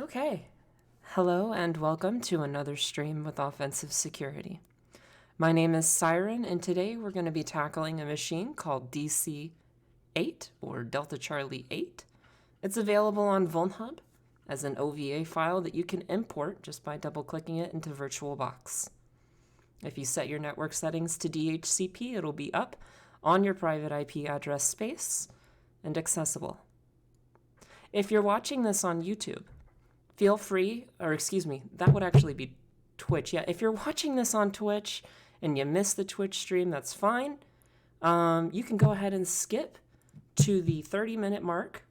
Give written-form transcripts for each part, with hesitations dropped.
Okay. Hello and welcome to another stream with Offensive Security. My name is S1REN, and today we're going to be tackling a machine called DC-8 or Delta Charlie 8. It's available on VulnHub as an OVA file that you can import just by double-clicking it into VirtualBox. If you set your network settings to DHCP, it'll be up on your private IP address space and accessible. If you're watching this on YouTube, feel free, or excuse me, that would actually be Twitch. Yeah, if you're watching this on Twitch and you missed the Twitch stream, that's fine. You can go ahead and skip to the 30-minute mark,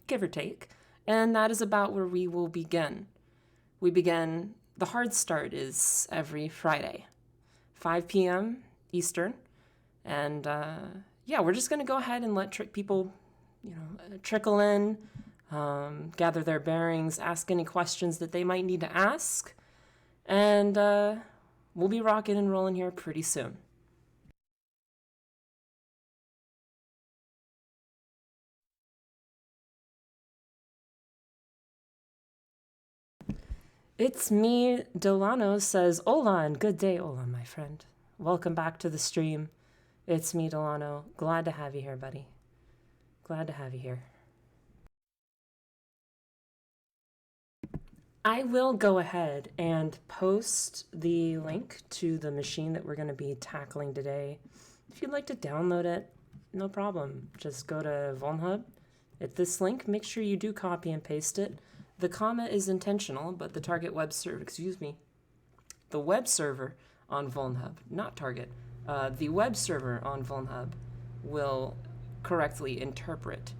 give or take, and that is about where we will begin. The hard start is every Friday, 5 p.m. Eastern, and yeah, we're just going to go ahead and let people, trickle in, gather their bearings, ask any questions that they might need to ask, and we'll be rocking and rolling here pretty soon. It's me, Delano says, Hola, and good day, Hola, my friend. Welcome back to the stream. It's me, Delano. Glad to have you here, buddy. Glad to have you here. I will go ahead and post the link to the machine that we're going to be tackling today. If you'd like to download it, no problem. Just go to VulnHub. At this link, make sure you do copy and paste it. The comma is intentional, but the target web server, the web server on VulnHub, not target, the web server on VulnHub will correctly interpret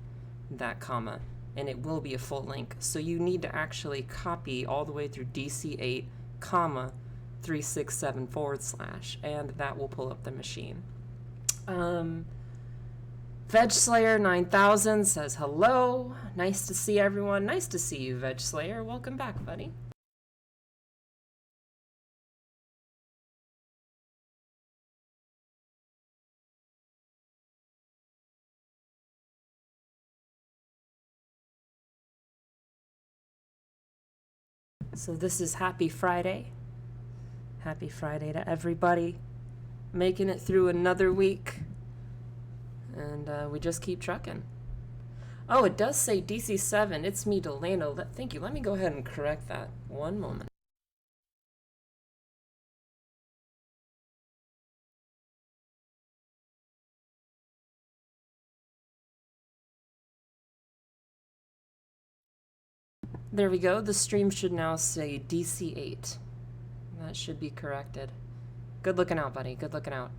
that comma, and it will be a full link. So you need to actually copy all the way through DC-8, comma, 367//, and that will pull up the machine. VegSlayer 9000 says hello. Nice to see everyone. Nice to see you, VegSlayer. Welcome back, buddy. So this is Happy Friday. Happy Friday to everybody. Making it through another week. And we just keep trucking. Oh, it does say DC-7. It's me, Delano. Thank you. Let me go ahead and correct that. One moment. There we go. The stream should now say DC-8. That should be corrected. Good looking out, buddy. Good looking out.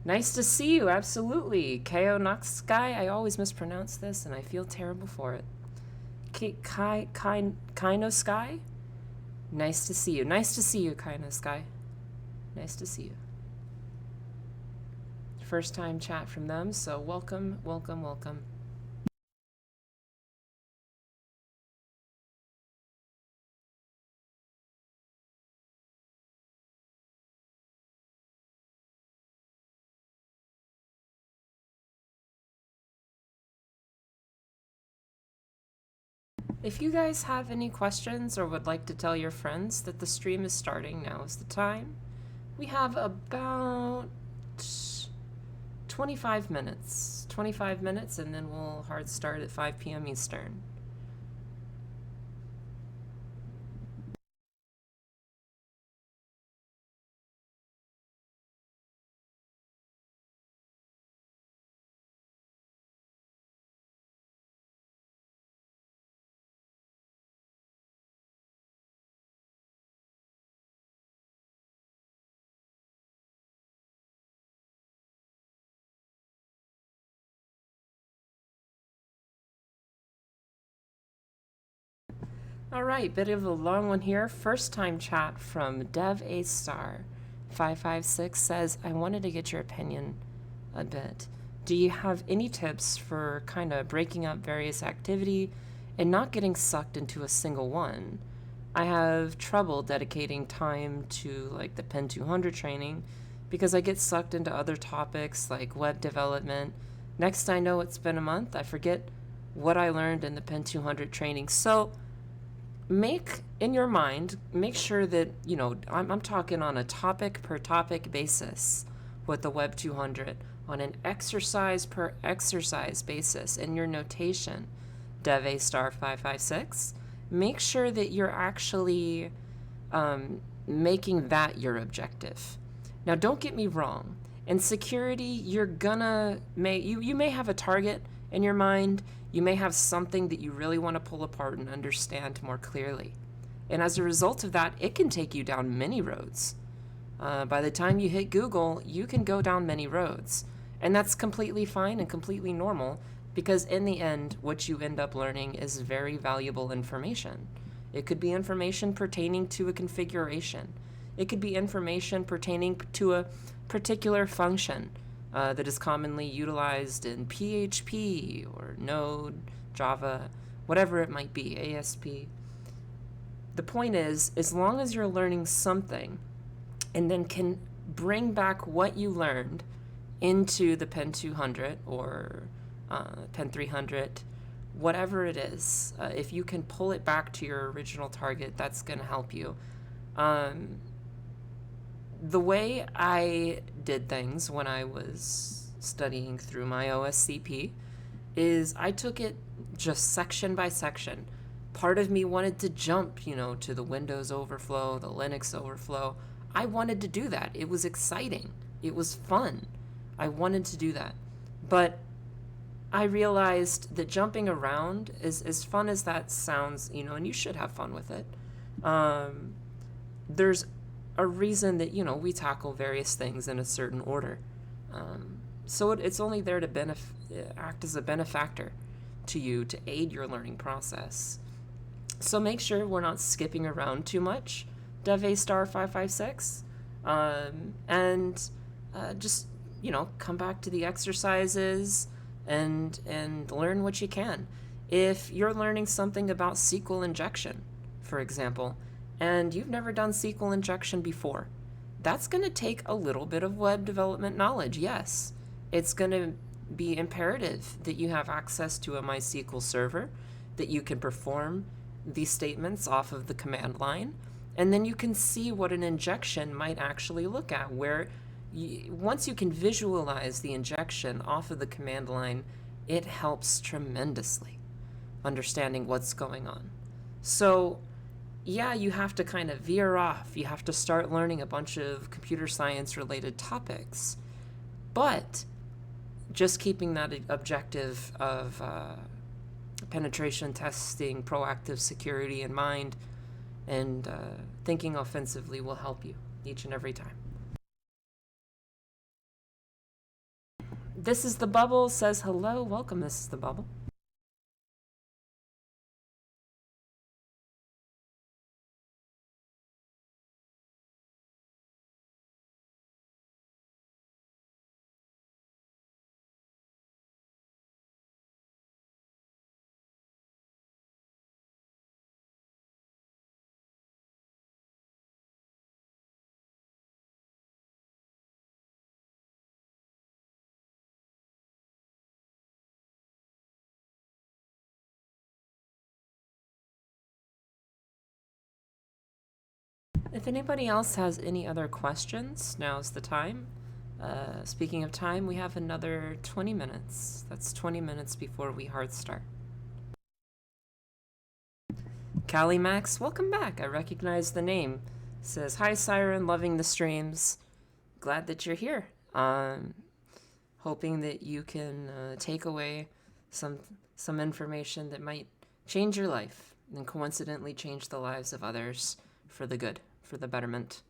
Nice to see you, absolutely. Ko Nox Sky, I always mispronounce this and I feel terrible for it. Kaino Sky? Nice to see you. Nice to see you, Kaino Sky. Nice to see you. First time chat from them, so welcome, welcome, welcome. If you guys have any questions or would like to tell your friends that the stream is starting, now is the time. We have about 25 minutes. 25 minutes and then we'll hard start at 5 p.m. Eastern. Alright, bit of a long one here. First time chat from Dev A Star 556 says, I wanted to get your opinion a bit. Do you have any tips for kind of breaking up various activity and not getting sucked into a single one? I have trouble dedicating time to like the Pen 200 training because I get sucked into other topics like web development. Next I know it's been a month, I forget what I learned in the Pen 200 training. So in your mind, make sure that, I'm talking on a topic per topic basis with the Web 200, on an exercise per exercise basis in your notation, Dev A star 556. Make sure that you're actually making that your objective. Now, don't get me wrong. In security, you may have a target in your mind. You may have something that you really want to pull apart and understand more clearly. And as a result of that, it can take you down many roads. By the time you hit Google, you can go down many roads. And that's completely fine and completely normal, because in the end, what you end up learning is very valuable information. It could be information pertaining to a configuration. It could be information pertaining to a particular function that is commonly utilized in PHP or Node, Java, whatever it might be, ASP. The point is, as long as you're learning something and then can bring back what you learned into the Pen 200 or Pen 300, whatever it is, if you can pull it back to your original target, that's going to help you. The way I did things when I was studying through my OSCP is I took it just section by section. Part of me wanted to jump, to the Windows overflow, the Linux overflow. I wanted to do that. It was exciting. It was fun. I wanted to do that. But I realized that jumping around, as fun as that sounds, and you should have fun with it, there's a reason that, we tackle various things in a certain order. So it's only there to act as a benefactor to you, to aid your learning process. So make sure we're not skipping around too much, Dev A star 556, and just, come back to the exercises and learn what you can. If you're learning something about SQL injection, for example, and you've never done SQL injection before, that's going to take a little bit of web development knowledge, yes. It's going to be imperative that you have access to a MySQL server, that you can perform these statements off of the command line, and then you can see what an injection might actually look at, where once you can visualize the injection off of the command line, it helps tremendously understanding what's going on. So yeah, you have to kind of veer off. You have to start learning a bunch of computer science related topics. But just keeping that objective of penetration testing, proactive security in mind, and thinking offensively will help you each and every time. This is the Bubble says hello. Welcome, this is the Bubble. If anybody else has any other questions, now's the time. Speaking of time, we have another 20 minutes. That's 20 minutes before we hard start. Callie Max, welcome back. I recognize the name. Says, hi Siren, loving the streams. Glad that you're here. Hoping that you can take away some information that might change your life and coincidentally change the lives of others for the good, for the betterment.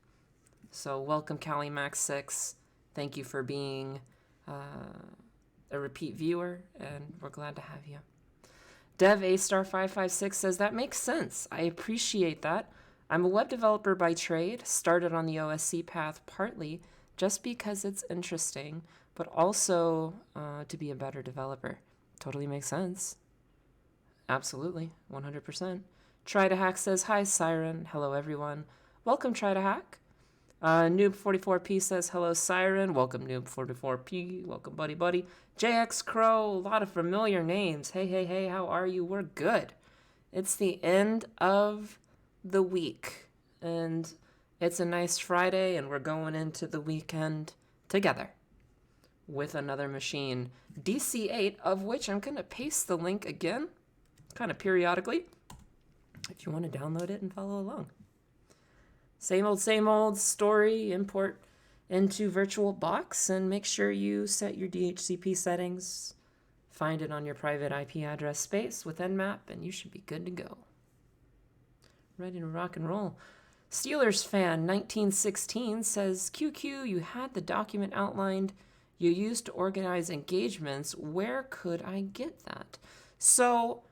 So welcome Callie Max 6. Thank you for being a repeat viewer, and we're glad to have you. Dev A star 556 says, that makes sense. I appreciate that. I'm a web developer by trade, started on the OSC path partly just because it's interesting, but also to be a better developer. Totally makes sense. Absolutely, 100%. Try to Hack says, hi Siren, hello everyone. Welcome Try to Hack. Noob44P says, hello, Siren. Welcome, Noob44P. Welcome, buddy, buddy. JX Crow, a lot of familiar names. Hey, hey, hey, how are you? We're good. It's the end of the week, and it's a nice Friday, and we're going into the weekend together with another machine, DC-8, of which I'm going to paste the link again, kind of periodically, if you want to download it and follow along. Same old story, import into VirtualBox, and make sure you set your DHCP settings. Find it on your private IP address space with Nmap, and you should be good to go. Ready to rock and roll. Steelers fan 1916 says, QQ, you had the document outlined you used to organize engagements. Where could I get that? So,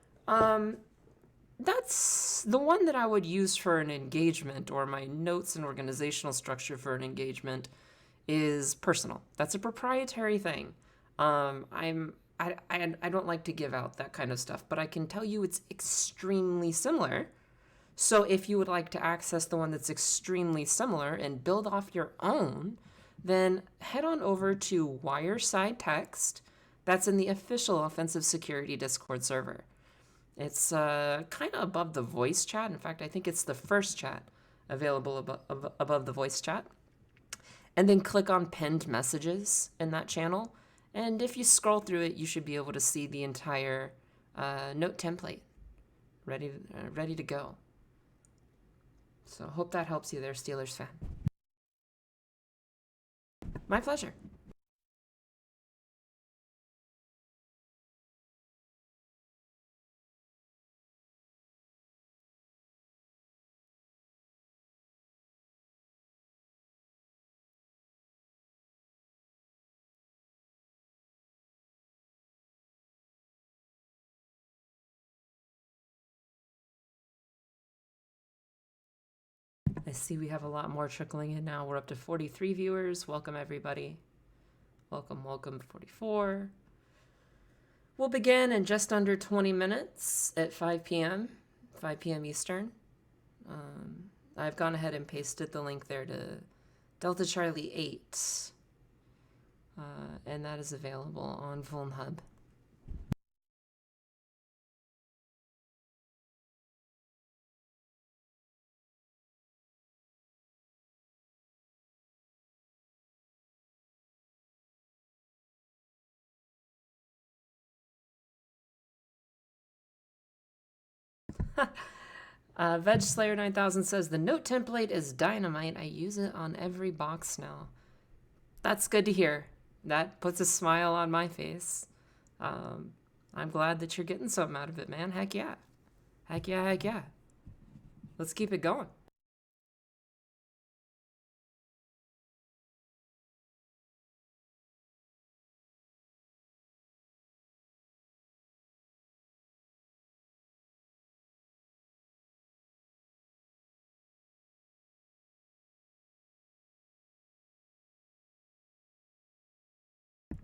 that's the one that I would use for an engagement, or my notes and organizational structure for an engagement is personal. That's a proprietary thing. I don't like to give out that kind of stuff, but I can tell you it's extremely similar. So if you would like to access the one that's extremely similar and build off your own, then head on over to Wireside Text. That's in the official Offensive Security Discord server. It's kind of above the voice chat. In fact, I think it's the first chat available above the voice chat. And then click on pinned messages in that channel. And if you scroll through it, you should be able to see the entire note template ready to go. So hope that helps you there, Steelers fan. My pleasure. I see we have a lot more trickling in now. We're up to 43 viewers. Welcome, everybody. Welcome, welcome, 44. We'll begin in just under 20 minutes at 5 p.m. Eastern. I've gone ahead and pasted the link there to Delta Charlie 8. And that is available on VulnHub. Veg Slayer 9000 says, the note template is dynamite. I use it on every box now. That's good to hear. That puts a smile on my face. I'm glad that you're getting something out of it, man. Heck yeah. Heck yeah, heck yeah. Let's keep it going.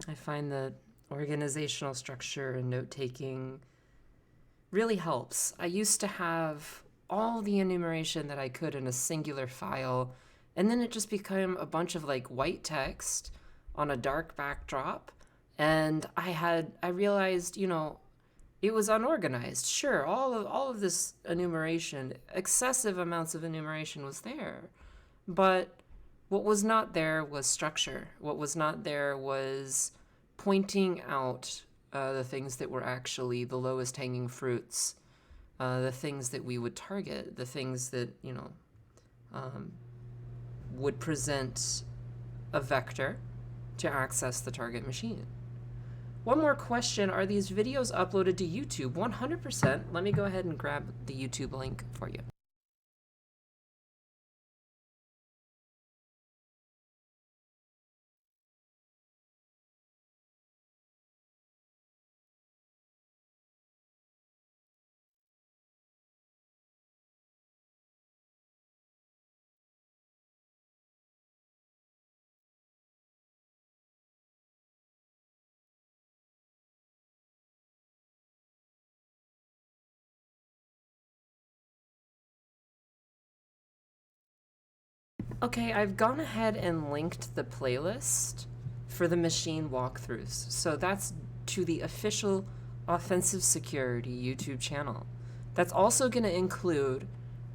I find that organizational structure and note-taking really helps. I used to have all the enumeration that I could in a singular file, and then it just became a bunch of like white text on a dark backdrop. And I realized, you know, it was unorganized. Sure, all of this enumeration, excessive amounts of enumeration was there, but what was not there was structure. What was not there was pointing out the things that were actually the lowest hanging fruits, the things that we would target, the things that, you know, would present a vector to access the target machine. One more question, are these videos uploaded to YouTube? 100%. Let me go ahead and grab the YouTube link for you. Okay, I've gone ahead and linked the playlist for the machine walkthroughs. So that's to the official Offensive Security YouTube channel. That's also going to include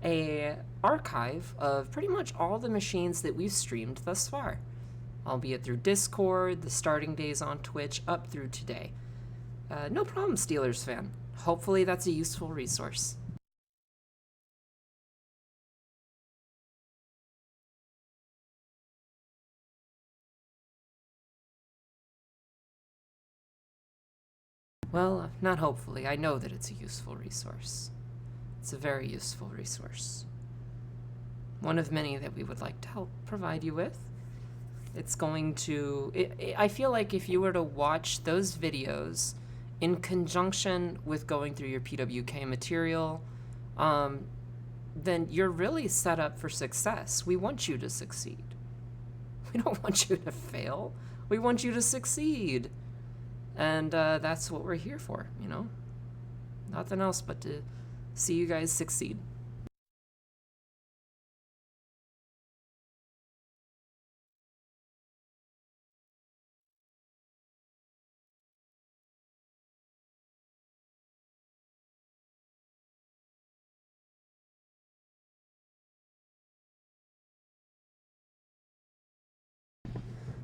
a archive of pretty much all the machines that we've streamed thus far, albeit through Discord, the starting days on Twitch, up through today. No problem, Steelers fan. Hopefully that's a useful resource. Well, not hopefully. I know that it's a useful resource. It's a very useful resource. One of many that we would like to help provide you with. It's going to... I feel like if you were to watch those videos in conjunction with going through your PWK material, then you're really set up for success. We want you to succeed. We don't want you to fail. We want you to succeed. And that's what we're here for, you know? Nothing else but to see you guys succeed.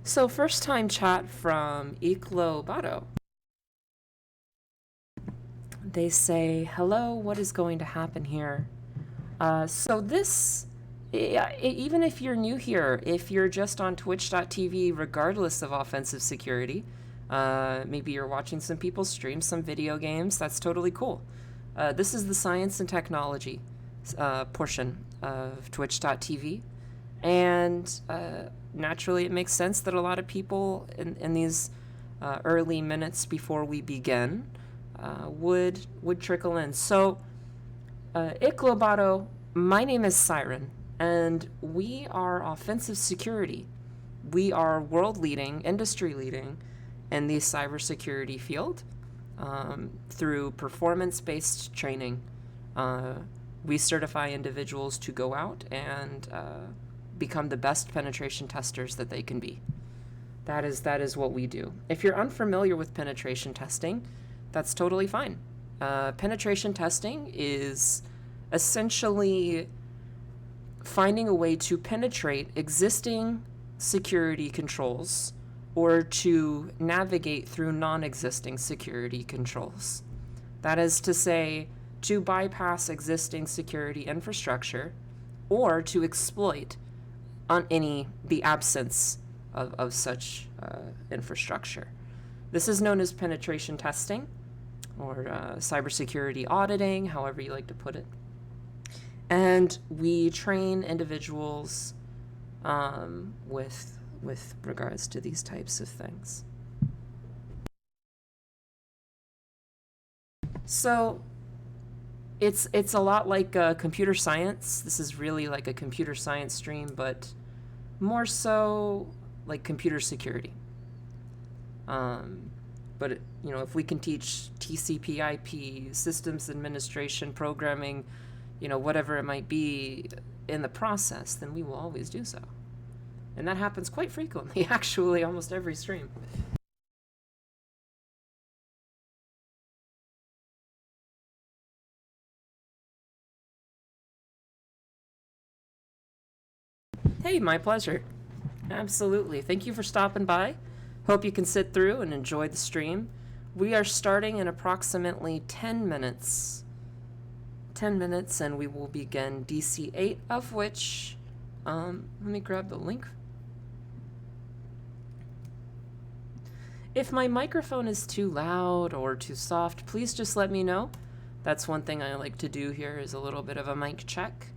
So first time chat from Iklo. They say, hello, what is going to happen here? So this, even if you're new here, if you're just on twitch.tv, regardless of offensive security, maybe you're watching some people stream some video games, that's totally cool. This is the science and technology portion of twitch.tv. And naturally, it makes sense that a lot of people in these early minutes before we begin would trickle in. So, Iklobato, my name is S1REN, and we are offensive security. We are world leading, industry leading in the cybersecurity field through performance-based training. We certify individuals to go out and become the best penetration testers that they can be. That is what we do. If you're unfamiliar with penetration testing, that's totally fine. Penetration testing is essentially finding a way to penetrate existing security controls or to navigate through non-existing security controls. That is to say, to bypass existing security infrastructure or to exploit on the absence of such infrastructure. This is known as penetration testing or cybersecurity auditing, however you like to put it. And we train individuals with regards to these types of things. So it's a lot like computer science. This is really like a computer science stream, but more so like computer security. But you know, if we can teach TCP/IP, systems administration, programming, you know, whatever it might be in the process, then we will always do so. And that happens quite frequently, actually, almost every stream. Hey, my pleasure. Absolutely. Thank you for stopping by. Hope you can sit through and enjoy the stream. We are starting in approximately 10 minutes. 10 minutes and we will begin DC-8, of which, let me grab the link. If my microphone is too loud or too soft, please just let me know. That's one thing I like to do here, is a little bit of a mic check.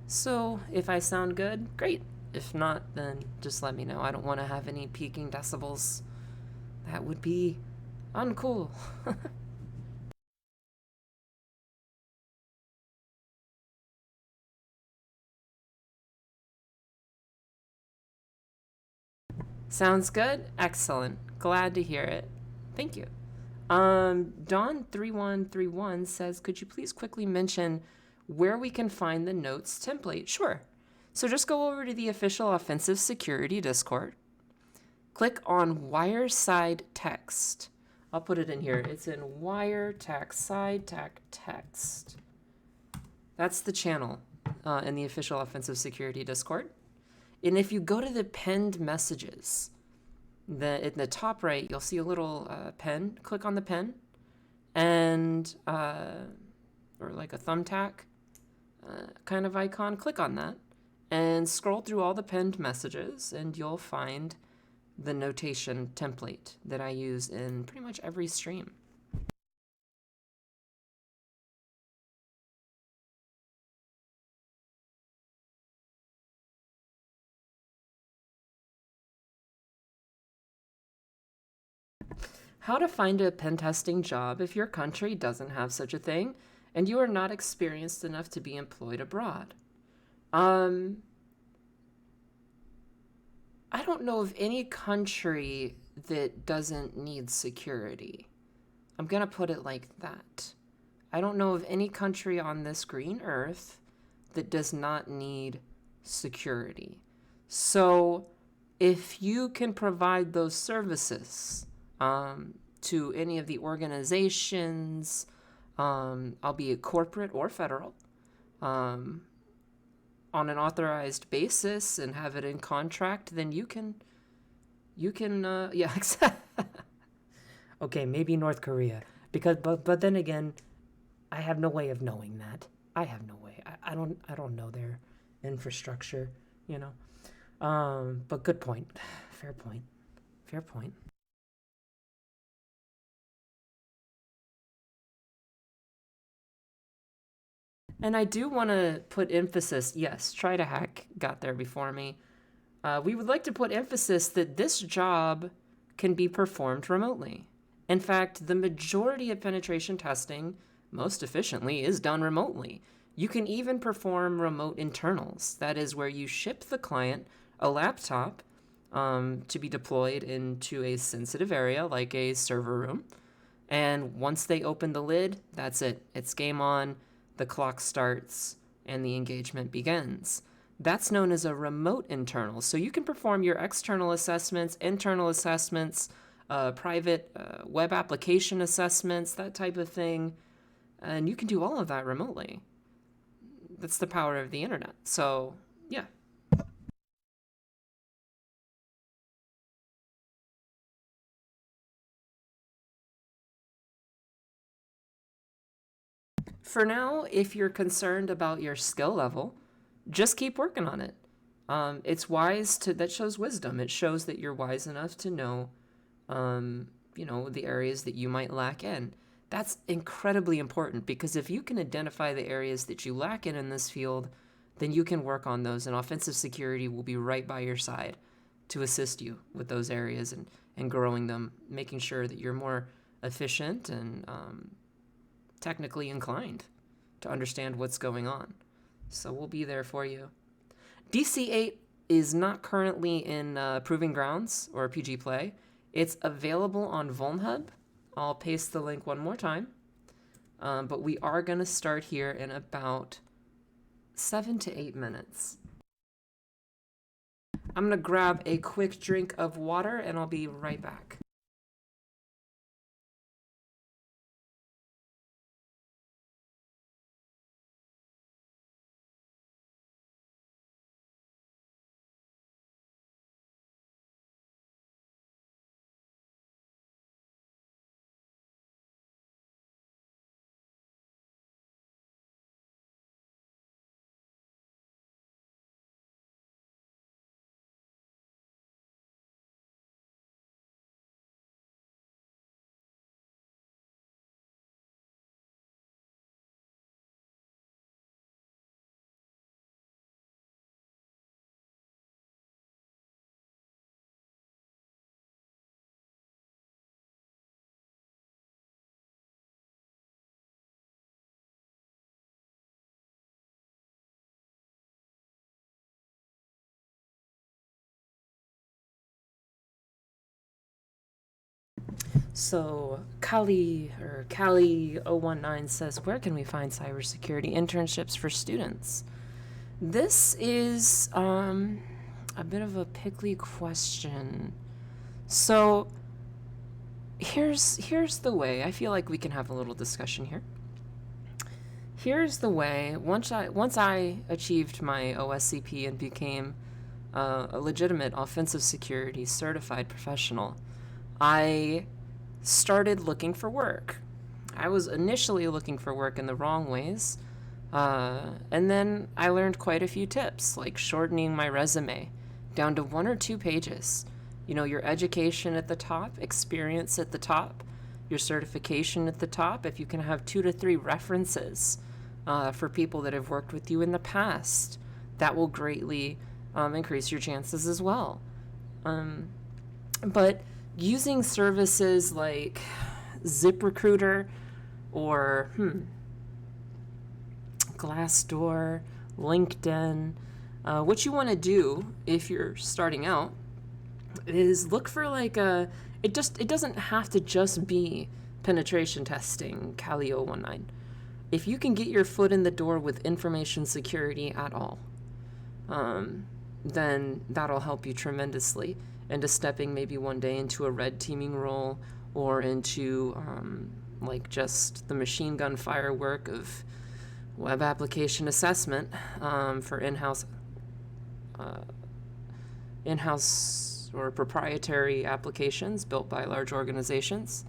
So if I sound good, great. If not, then just let me know. I don't want to have any peaking decibels. That would be uncool. Sounds good? Excellent. Glad to hear it. Thank you. Dawn3131 says, could you please quickly mention where we can find the notes template? Sure. So just go over to the official Offensive Security Discord. Click on Wire Side Text. I'll put it in here. It's in Wire Text, Side Text. That's the channel in the official Offensive Security Discord. And if you go to the pinned messages, in the top right, you'll see a little pen. Click on the pen, and or like a thumbtack kind of icon. Click on that, and scroll through all the pinned messages, and you'll find the notation template that I use in pretty much every stream. How to find a pen testing job if your country doesn't have such a thing and you are not experienced enough to be employed abroad. I don't know of any country that doesn't need security. I'm going to put it like that. I don't know of any country on this green earth that does not need security. So if you can provide those services to any of the organizations, albeit corporate or federal, on an authorized basis and have it in contract, then you can, yeah, okay, maybe North Korea, because, but then again, I have no way of knowing that. I have no way. I don't know their infrastructure, you know. But good point. Fair point. Fair point. And I do want to put emphasis, yes, Try to Hack got there before me. We would like to put emphasis that this job can be performed remotely. In fact, the majority of penetration testing, most efficiently, is done remotely. You can even perform remote internals. That is where you ship the client a laptop to be deployed into a sensitive area like a server room. And once they open the lid, that's it. It's game on. The clock starts and the engagement begins. That's known as a remote internal. So you can perform your external assessments, internal assessments, private web application assessments, that type of thing. And you can do all of that remotely. That's the power of the internet. So, yeah. For now, if you're concerned about your skill level, just keep working on it. It's wise to, that shows wisdom. It shows that you're wise enough to know, you know, the areas that you might lack in. That's incredibly important, because if you can identify the areas that you lack in this field, then you can work on those, and offensive security will be right by your side to assist you with those areas and growing them, making sure that you're more efficient and technically inclined to understand what's going on. So we'll be there for you. DC-8 is not currently in Proving Grounds or PG Play. It's available on VulnHub. I'll paste the link one more time. But we are going to start here in about 7 to 8 minutes. I'm going to grab a quick drink of water and I'll be right back. So Callie 019 says, where can we find cybersecurity internships for students? This is a bit of a pickly question. So here's the way. I feel like we can have a little discussion here. Here's the way. Once I achieved my OSCP and became a legitimate offensive security certified professional, I started looking for work. I was initially looking for work in the wrong ways, and then I learned quite a few tips, like shortening my resume down to 1 or 2 pages. You know, your education at the top, experience at the top, your certification at the top. If you can have 2 to 3 references for people that have worked with you in the past, that will greatly increase your chances as well. But using services like ZipRecruiter or Glassdoor, LinkedIn, what you want to do if you're starting out is look for like it doesn't have to just be penetration testing, Cali 019. If you can get your foot in the door with information security at all, then that'll help you tremendously into stepping maybe one day into a red teaming role or into like just the machine gun fire work of web application assessment for in-house or proprietary applications built by large organizations,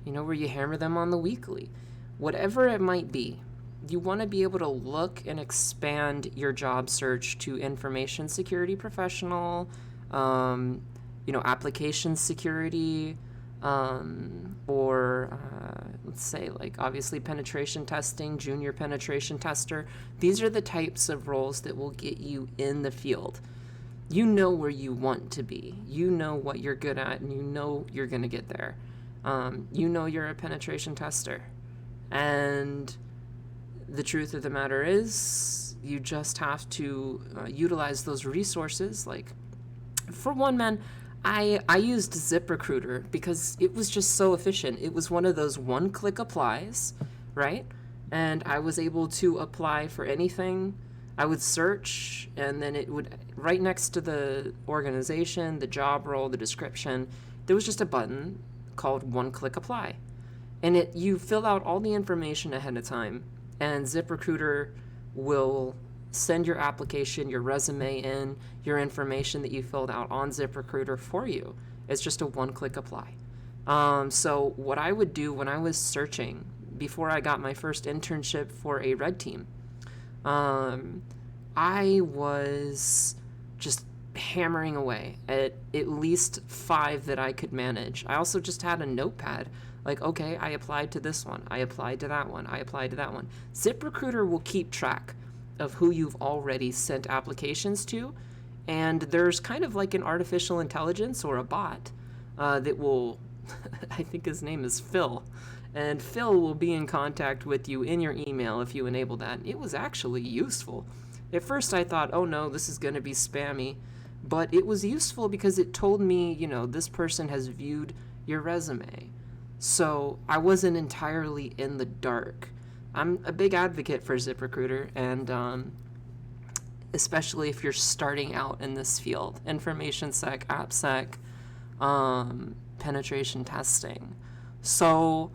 you know, where you hammer them on the weekly. Whatever it might be, you want to be able to look and expand your job search to information security professional, you know, application security, or let's say like obviously penetration testing, junior penetration tester. These are the types of roles that will get you in the field. You know where you want to be. You know what you're good at, and you know you're going to get there. You know you're a penetration tester. And the truth of the matter is, you just have to utilize those resources. Like, for one, man, I used ZipRecruiter because it was just so efficient. It was one of those one-click applies, right? And I was able to apply for anything. I would search, and then it would, right next to the organization, the job role, the description, there was just a button called one-click apply. And you fill out all the information ahead of time, and ZipRecruiter will send your application, your resume in, your information that you filled out on ZipRecruiter for you. It's just a one-click apply. So what I would do when I was searching before I got my first internship for a red team, I was just hammering away at least 5 that I could manage. I also just had a notepad. Like, okay, I applied to this one, I applied to that one, I applied to that one. ZipRecruiter will keep track of who you've already sent applications to, and there's kind of like an artificial intelligence or a bot that will, I think his name is Phil, and Phil will be in contact with you in your email if you enable that. It was actually useful. At first I thought, oh no, this is going to be spammy, but it was useful because it told me, you know, this person has viewed your resume. So I wasn't entirely in the dark. I'm a big advocate for ZipRecruiter, and especially if you're starting out in this field, information sec, AppSec, penetration testing. So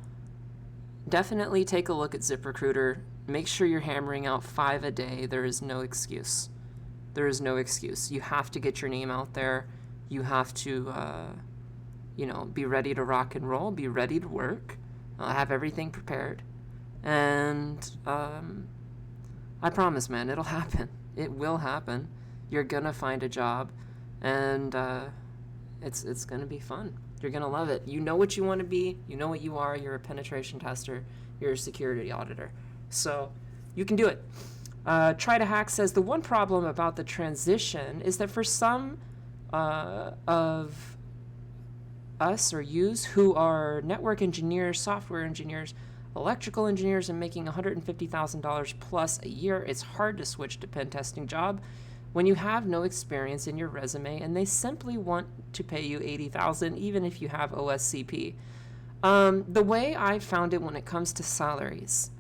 definitely take a look at ZipRecruiter. Make sure you're hammering out 5 a day. There is no excuse. There is no excuse. You have to get your name out there. You have to you know, be ready to rock and roll, be ready to work, have everything prepared, and I promise, man, it'll happen. It will happen. You're gonna find a job, and it's gonna be fun. You're gonna love it. You know what you want to be. You know what you are. You're a penetration tester. You're a security auditor. So you can do it. Try to Hack says the one problem about the transition is that for some of us or yous who are network engineers, software engineers, electrical engineers, and making $150,000 plus a year, it's hard to switch to pen testing job when you have no experience in your resume and they simply want to pay you $80,000 even if you have OSCP. The way I found it when it comes to salaries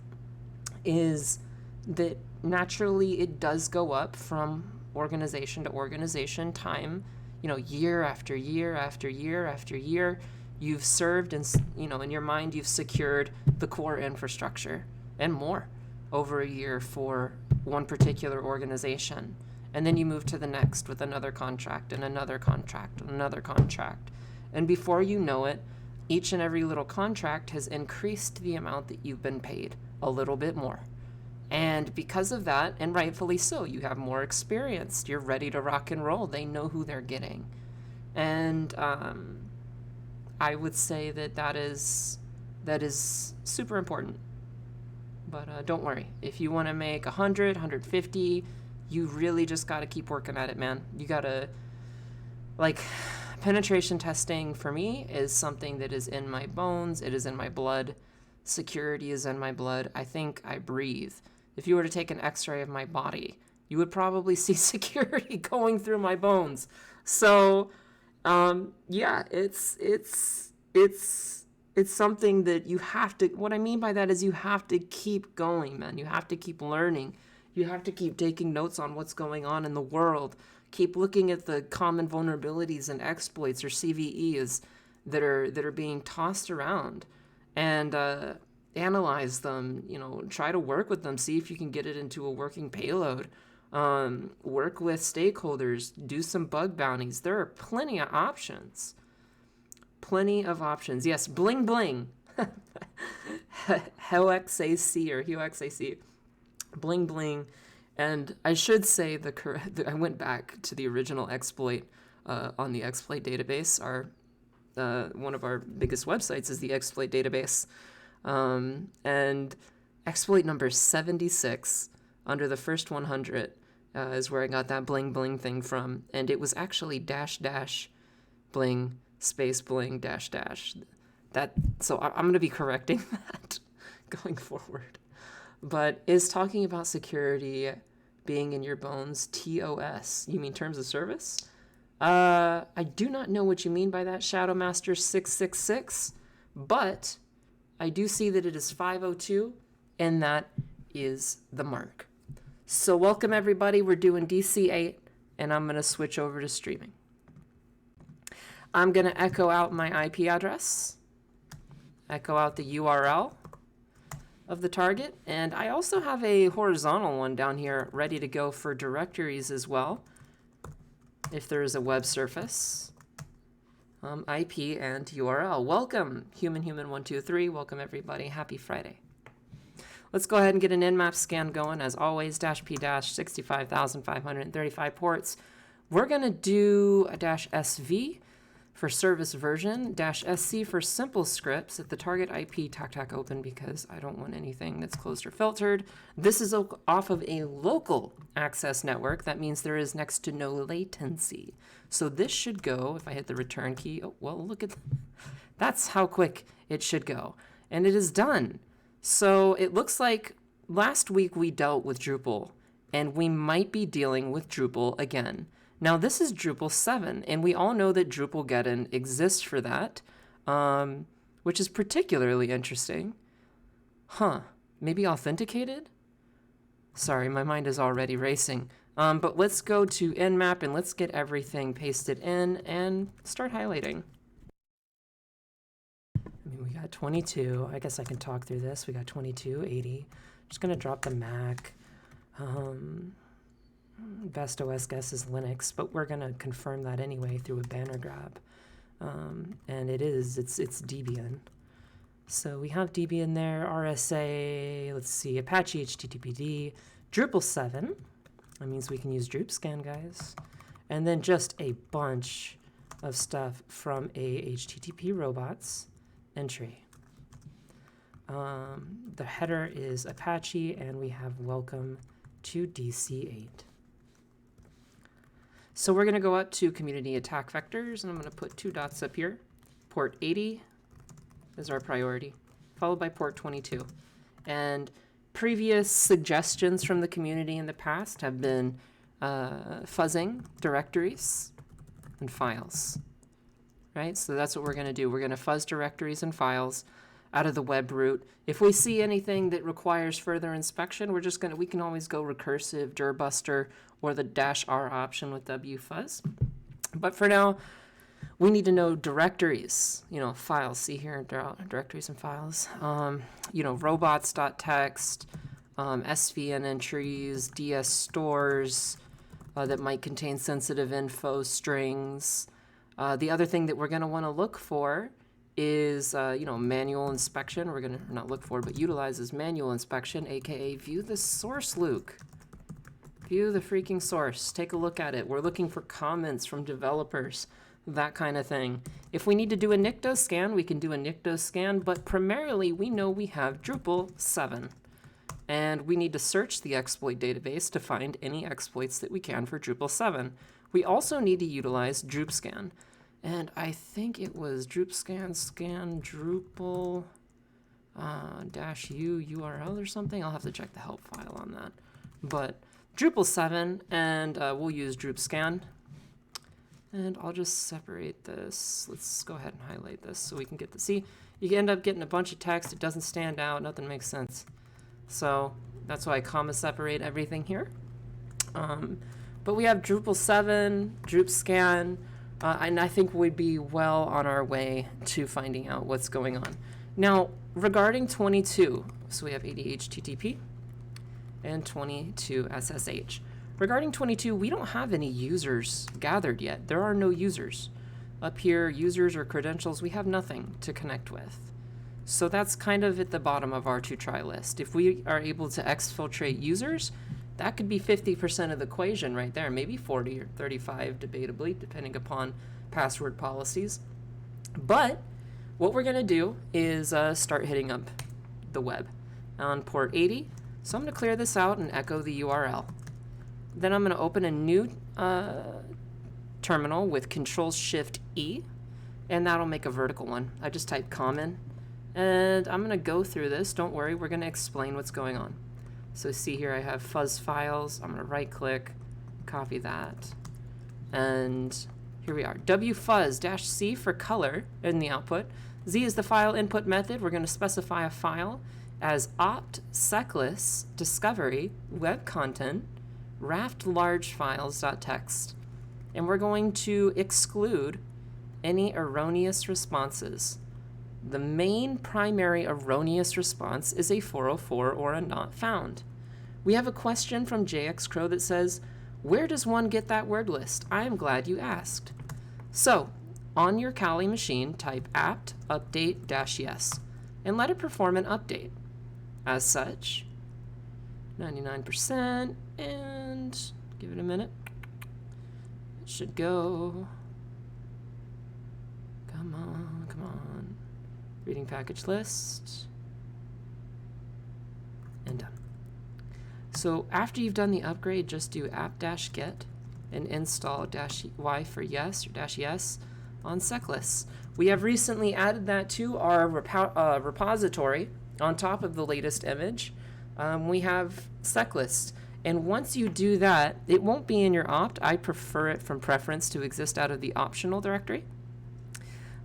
is that naturally it does go up from organization to organization, time, year after year after year after year. You've served and, in your mind, you've secured the core infrastructure and more over a year for one particular organization. And then you move to the next with another contract and another contract and another contract. And before you know it, each and every little contract has increased the amount that you've been paid a little bit more. And because of that, and rightfully so, you have more experience. You're ready to rock and roll. They know who they're getting. And I would say that is super important. But don't worry. If you want to make 100, 150, you really just got to keep working at it, man. You got to, penetration testing for me is something that is in my bones. It is in my blood. Security is in my blood. I think I breathe. If you were to take an x-ray of my body, you would probably see security going through my bones. So, yeah, it's something that you have to, what I mean by that is you have to keep going, man. You have to keep learning. You have to keep taking notes on what's going on in the world. Keep looking at the common vulnerabilities and exploits or CVEs that are being tossed around, and analyze them. Try to work with them. See if you can get it into a working payload. Work with stakeholders. Do some bug bounties. There are plenty of options. Plenty of options. Yes, bling bling. HOXAC or HOXAC. Bling bling. And I should say I went back to the original exploit on the exploit database. One of our biggest websites is the exploit database. And exploit number 76 under the first 100 is where I got that bling bling thing from. And it was actually -- bling space bling -- so I'm going to be correcting that going forward. But is talking about security being in your bones TOS. You mean terms of service? I do not know what you mean by that, Shadowmaster 666, but I do see that it is 5:02, and that is the mark. So welcome everybody. We're doing DC-8, and I'm going to switch over to streaming. I'm going to echo out my IP address, echo out the URL of the target, and I also have a horizontal one down here ready to go for directories as well, if there is a web surface. IP and URL. Welcome, human123. Welcome everybody. Happy Friday. Let's go ahead and get an nmap scan going. As always, -p - 65,535 ports. We're going to do a -SV for service version, -SC for simple scripts at the target IP tac open because I don't want anything that's closed or filtered. This is off of a local access network. That means there is next to no latency. So this should go, if I hit the return key, oh, well, look at, that's how quick it should go. And it is done. So it looks like last week we dealt with Drupal, and we might be dealing with Drupal again. Now, this is Drupal 7, and we all know that Drupal exists for that, which is particularly interesting. Maybe authenticated? Sorry, my mind is already racing. But let's go to nmap, and let's get everything pasted in and start highlighting. We got 22. I guess I can talk through this. We got 2280. Just going to drop the Mac. Best OS guess is Linux, but we're going to confirm that anyway through a banner grab. And it's Debian. So we have Debian there, RSA, let's see, Apache HTTPD, Drupal 7. That means we can use DrupScan, guys. And then just a bunch of stuff from a HTTP robots entry. The header is Apache, and we have welcome to DC-8. So we're going to go up to community attack vectors, and I'm going to put 2 dots up here. Port 80 is our priority, followed by port 22. And previous suggestions from the community in the past have been fuzzing directories and files, right? So that's what we're going to do. We're going to fuzz directories and files. out of the web root. If we see anything that requires further inspection, we can always go recursive, dirbuster, or the -R option with wfuzz. But for now, we need to know directories, files. See here, directories and files. Robots.txt, SVN entries, DS stores that might contain sensitive info strings. The other thing that we're going to want to look for is, manual inspection. We're going to not look for, but utilizes manual inspection, aka view the source, Luke. View the freaking source. Take a look at it. We're looking for comments from developers, that kind of thing. If we need to do a NICTO scan, we can do a NICTO scan, but primarily we know we have Drupal 7. And we need to search the exploit database to find any exploits that we can for Drupal 7. We also need to utilize DrupScan. And I think it was DrupScan scan Drupal -u URL or something. I'll have to check the help file on that. But Drupal 7, and we'll use DrupScan. And I'll just separate this. Let's go ahead and highlight this so we can get the, see, you end up getting a bunch of text. It doesn't stand out. Nothing makes sense. So that's why I comma separate everything here. But we have Drupal 7, DrupScan, and I think we'd be well on our way to finding out what's going on. Now, regarding 22, so we have 80 HTTP and 22 SSH. Regarding 22, we don't have any users gathered yet. There are no users. Up here, users or credentials, we have nothing to connect with. So that's kind of at the bottom of our to-try list. If we are able to exfiltrate users, that could be 50% of the equation right there, maybe 40 or 35 debatably, depending upon password policies. But what we're gonna do is start hitting up the web on port 80. So I'm gonna clear this out and echo the URL. Then I'm gonna open a new terminal with Control-Shift-E, and that'll make a vertical one. I just type common, and I'm gonna go through this. Don't worry, we're gonna explain what's going on. So see here, I have fuzz files. I'm gonna right-click, copy that, and here we are. wfuzz-c for color in the output. Z is the file input method. We're gonna specify a file as opt secless discovery web content raft large files.txt, and we're going to exclude any erroneous responses. The main primary erroneous response is a 404 or a not found. We have a question from JXCrow that says, where does one get that word list? I am glad you asked. So, on your Kali machine, type apt update -yes, and let it perform an update. As such, 99%, and give it a minute. It should go. Come on, come on. Reading package list. And done. So after you've done the upgrade, just do apt-get and install -y for yes or -yes on secless. We have recently added that to our repository on top of the latest image. We have seclist. And once you do that, it won't be in your opt. I prefer it from preference to exist out of the optional directory.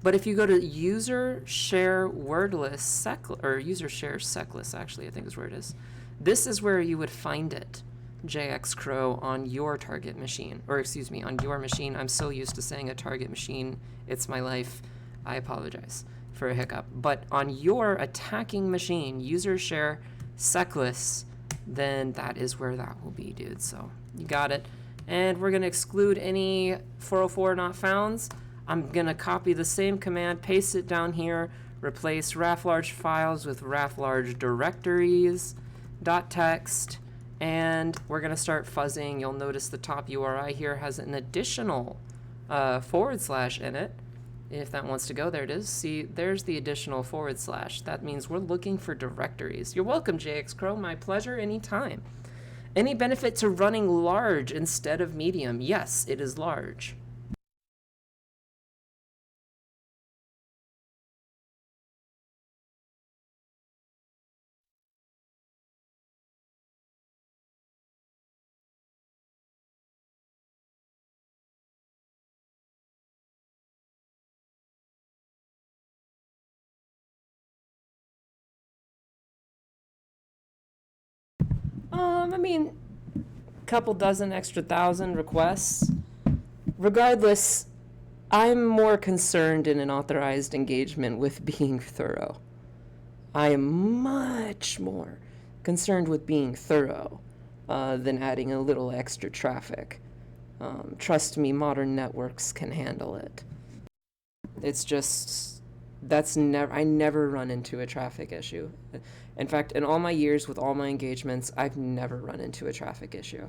But if you go to user share wordless or user share secless, actually, I think is where it is. This is where you would find it, JXCrow, on your target machine, or excuse me, on your machine. I'm so used to saying a target machine. It's my life. I apologize for a hiccup. But on your attacking machine, user share secless, then that is where that will be, dude. So you got it. And we're going to exclude any 404 not founds. I'm going to copy the same command, paste it down here, replace raflarge files with raflarge directories, .txt, and we're going to start fuzzing. You'll notice the top URI here has an additional / in it. If that wants to go, there it is. See, there's the additional /. That means we're looking for directories. You're welcome, JXCrow. My pleasure, anytime. Any benefit to running large instead of medium? Yes, it is large. I mean, couple dozen extra thousand requests. Regardless, I'm more concerned in an authorized engagement with being thorough. I am much more concerned with being thorough than adding a little extra traffic. Trust me, modern networks can handle it. It's just, I never run into a traffic issue. In fact, in all my years with all my engagements, I've never run into a traffic issue.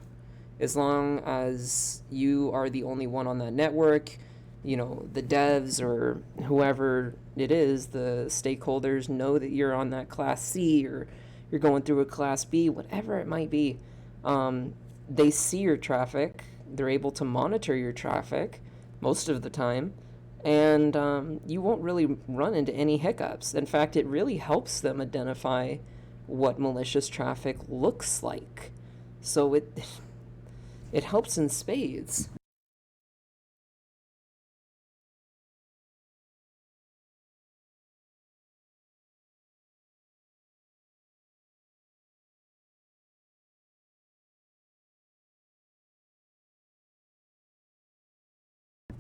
As long as you are the only one on that network, you know, the devs or whoever it is, the stakeholders know that you're on that class C or you're going through a class B, whatever it might be. They see your traffic, they're able to monitor your traffic most of the time, and you won't really run into any hiccups. In fact, it really helps them identify what malicious traffic looks like. So it helps in spades.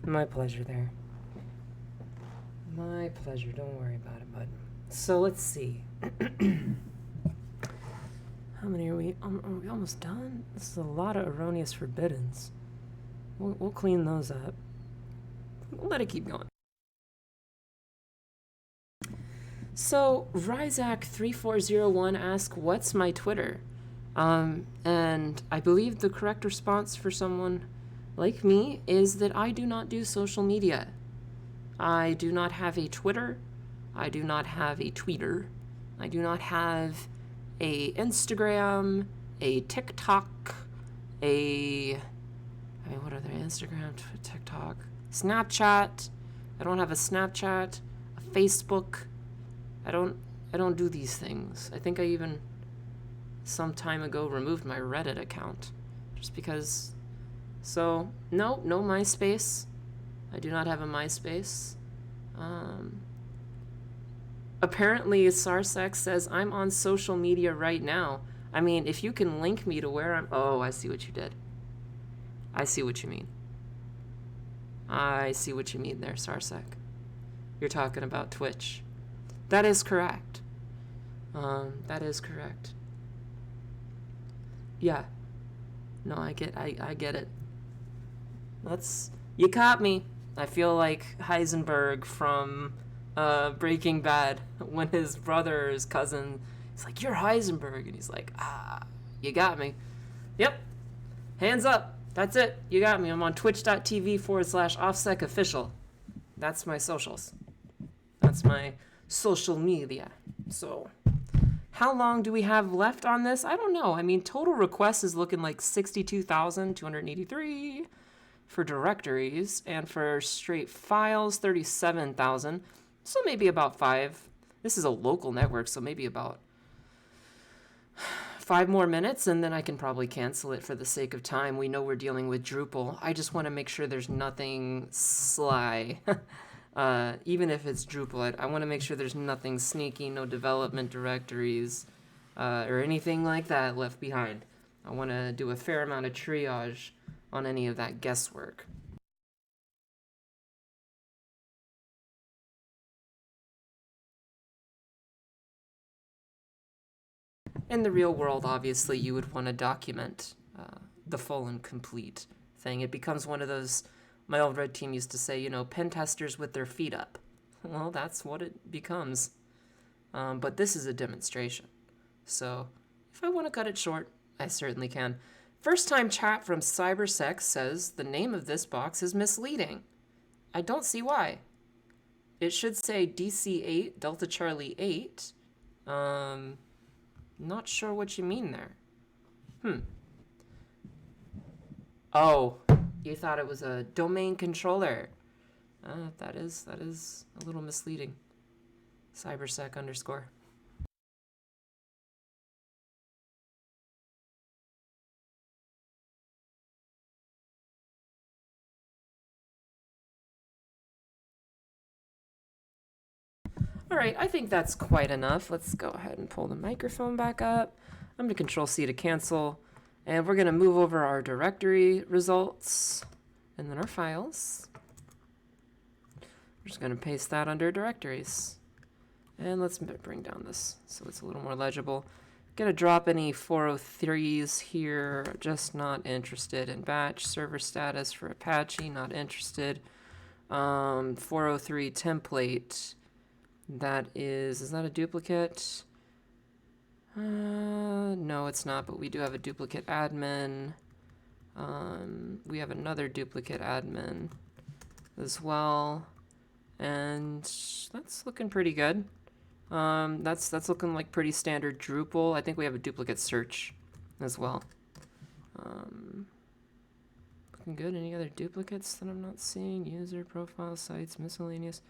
My pleasure there. My pleasure. Don't worry about it, bud. So let's see. How many are we? Are we almost done? This is a lot of erroneous forbiddens. We'll clean those up. We'll let it keep going. So Ryzak3401 asks, "What's my Twitter?" And I believe the correct response for someone like me is that I do not do social media. I do not have a Twitter. I do not have a tweeter. I do not have a Instagram, a TikTok, what are they? Instagram, TikTok, Snapchat. I don't have a Snapchat, a Facebook. I don't do these things. I think I even some time ago removed my Reddit account just because. So no MySpace. I do not have a MySpace. Apparently Sarsec says I'm on social media right now. I mean, if you can link me to where I'm... Oh, I see what you did. I see what you mean. I see what you mean there, Sarsec. You're talking about Twitch. That is correct. That is correct. Yeah. No, I get it. You caught me. I feel like Heisenberg from Breaking Bad when his brother or his cousin is like, "You're Heisenberg," and he's like, you got me. Yep. Hands up. That's it. You got me. I'm on twitch.tv/offsec official. That's my socials. That's my social media. So, how long do we have left on this? I don't know. I mean, total requests is looking like 62,283 for directories, and for straight files, 37,000. So maybe about 5. This is a local network, so maybe about 5 more minutes, and then I can probably cancel it for the sake of time. We know we're dealing with Drupal. I just want to make sure there's nothing sly. Even if it's Drupal, I want to make sure there's nothing sneaky, no development directories, or anything like that left behind. I want to do a fair amount of triage on any of that guesswork. In the real world, obviously, you would want to document the full and complete thing. It becomes one of those, my old red team used to say, you know, pen testers with their feet up. Well, that's what it becomes. But this is a demonstration. So if I want to cut it short, I certainly can. First time chat from CyberSec says the name of this box is misleading. I don't see why. It should say DC-8, Delta Charlie 8. Not sure what you mean there. Oh, you thought it was a domain controller. That is a little misleading. CyberSec _. All right, I think that's quite enough. Let's go ahead and pull the microphone back up. I'm going to Control C to cancel. And we're going to move over our directory results and then our files. We're just going to paste that under directories. And let's bring down this so it's a little more legible. Gonna drop any 403s here, just not interested in batch. Server status for Apache, not interested. 403 template, that is that a duplicate? No, it's not, but we do have a duplicate admin. We have another duplicate admin as well. And that's looking pretty good. That's looking like pretty standard Drupal. I think we have a duplicate search as well. Looking good. Any other duplicates that I'm not seeing? User profile sites, miscellaneous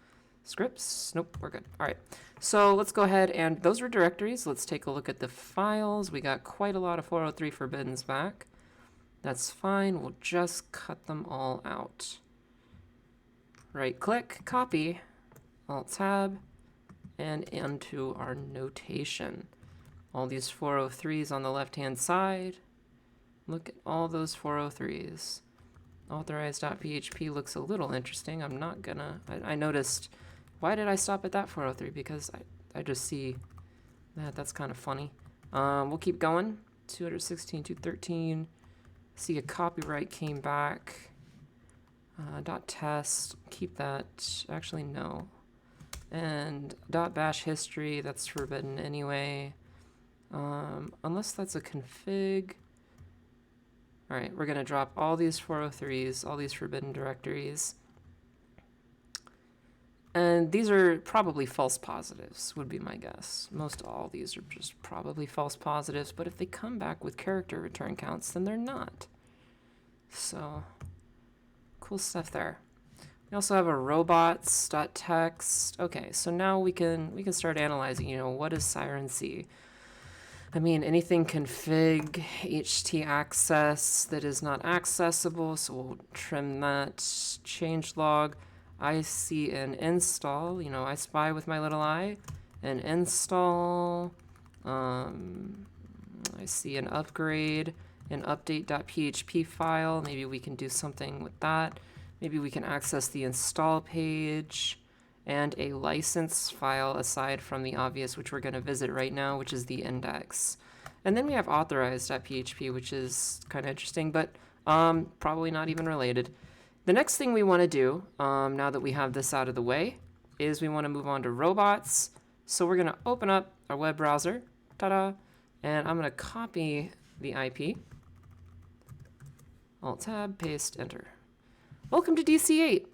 scripts. Nope, we're good. All right. So let's go ahead and those are directories. Let's take a look at the files. We got quite a lot of 403 forbiddens back. That's fine. We'll just cut them all out. Right click, copy, Alt Tab, and into our notation. All these 403s on the left-hand side. Look at all those 403s. Authorized.php looks a little interesting. I'm not gonna, I noticed, why did I stop at that 403? Because I just see that, that's kind of funny. We'll keep going. 216, 213. See a copyright came back. .test, keep that, actually no. And .bash history, that's forbidden anyway. Unless that's a config. All right, we're gonna drop all these 403s, all these forbidden directories. And these are probably false positives, would be my guess. Most all these are just probably false positives, but if they come back with character return counts, then they're not. So, cool stuff there. We also have a robots.txt. Okay, so now we can start analyzing, you know, what does siren see? I mean, anything config HT access that is not accessible, so we'll trim that. Change log. I see an install, you know, I spy with my little eye. An install. I see an upgrade, an update.php file. Maybe we can do something with that. Maybe we can access the install page and a license file aside from the obvious, which we're going to visit right now, which is the index. And then we have authorized.php, which is kind of interesting, but probably not even related. The next thing we want to do, now that we have this out of the way, is we want to move on to robots. So we're going to open up our web browser, ta-da, and I'm going to copy the IP. Alt-tab, paste, enter. Welcome to DC-8.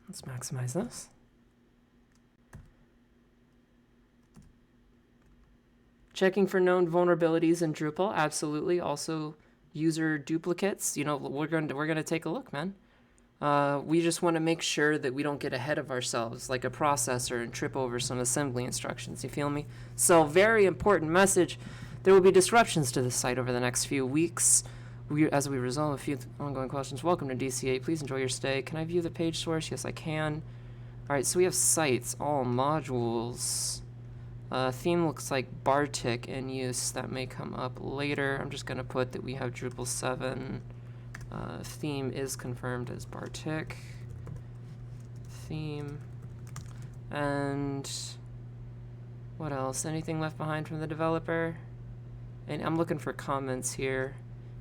Let's maximize this. Checking for known vulnerabilities in Drupal, absolutely. Also, user duplicates. You know, we're gonna take a look, man. We just want to make sure that we don't get ahead of ourselves like a processor and trip over some assembly instructions. You feel me? So, very important message. There will be disruptions to this site over the next few weeks. As we resolve a few ongoing questions. Welcome to DC-8. Please enjoy your stay. Can I view the page source? Yes, I can. All right, so we have sites, all modules. Theme looks like Bartik in use. That may come up later. I'm just going to put that we have Drupal 7. Theme is confirmed as Bartik. Theme. And what else? Anything left behind from the developer? And I'm looking for comments here.